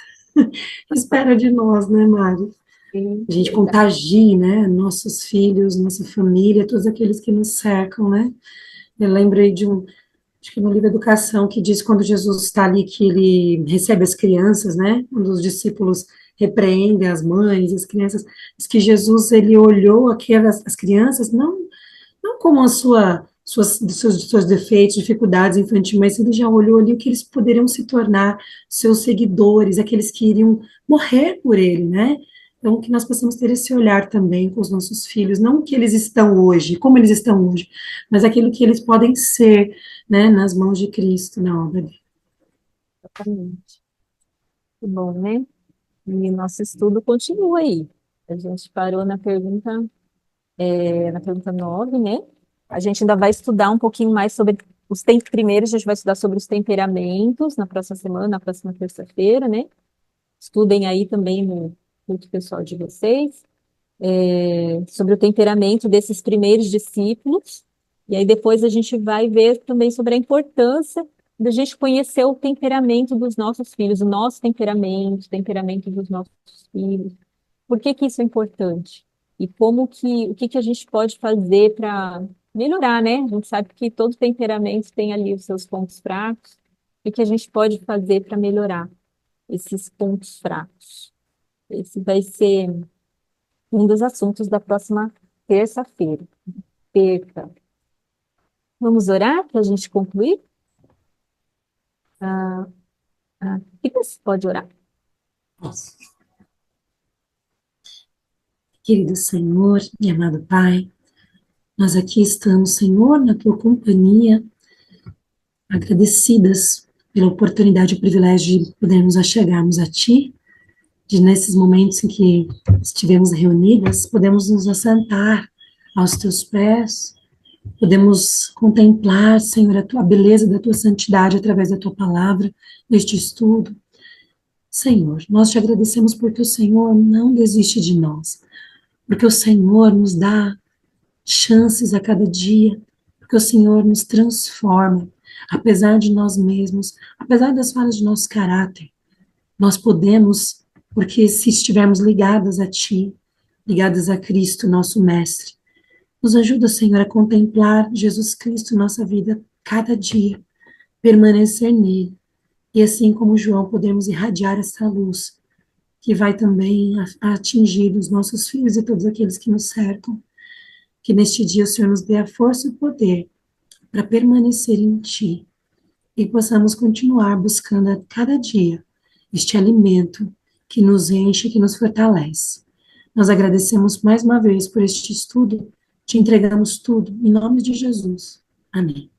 espera de nós, né, Mari? Sim, A gente verdade. contagie, né? Nossos filhos, nossa família, todos aqueles que nos cercam, né? Eu lembrei acho que no livro Educação, que diz quando Jesus está ali, que ele recebe as crianças, né? Quando os discípulos repreendem as mães, as crianças, diz que Jesus, ele olhou as crianças, não como seus defeitos, dificuldades infantis, mas ele já olhou ali o que eles poderiam se tornar seus seguidores, aqueles que iriam morrer por ele, né? Então, que nós possamos ter esse olhar também com os nossos filhos, não o que eles estão hoje, como eles estão hoje, mas aquilo que eles podem ser, né, nas mãos de Cristo, na obra dele. Exatamente. Que bom, né? E nosso estudo continua aí. A gente parou na pergunta 9, né? A gente ainda vai estudar um pouquinho mais sobre primeiro a gente vai estudar sobre os temperamentos na próxima semana, na próxima terça-feira, né? Estudem aí também no culto pessoal de vocês, sobre o temperamento desses primeiros discípulos. E aí depois a gente vai ver também sobre a importância da gente conhecer o temperamento dos nossos filhos, o nosso temperamento, o temperamento dos nossos filhos. Por que que isso é importante? E o que que a gente pode fazer para melhorar, né? A gente sabe que todo temperamento tem ali os seus pontos fracos. O que que a gente pode fazer para melhorar esses pontos fracos? Esse vai ser um dos assuntos da próxima terça-feira. Terça. Vamos orar para a gente concluir? Ah, e você pode orar? Posso. Querido Senhor e amado Pai, nós aqui estamos, Senhor, na tua companhia, agradecidas pela oportunidade e o privilégio de podermos achegarmos a Ti, de nesses momentos em que estivemos reunidas, podemos nos assentar aos Teus pés, podemos contemplar, Senhor, a beleza da Tua santidade através da Tua palavra, neste estudo. Senhor, nós te agradecemos porque o Senhor não desiste de nós, porque o Senhor nos dá chances a cada dia, porque o Senhor nos transforma, apesar de nós mesmos, apesar das falhas de nosso caráter, nós podemos, porque se estivermos ligadas a Ti, ligadas a Cristo, nosso Mestre, nos ajuda, Senhor, a contemplar Jesus Cristo em nossa vida cada dia, permanecer nele, e assim como João, podemos irradiar essa luz, que vai também atingir os nossos filhos e todos aqueles que nos cercam. Que neste dia o Senhor nos dê a força e o poder para permanecer em Ti e possamos continuar buscando a cada dia este alimento que nos enche, que nos fortalece. Nós agradecemos mais uma vez por este estudo, te entregamos tudo, em nome de Jesus. Amém.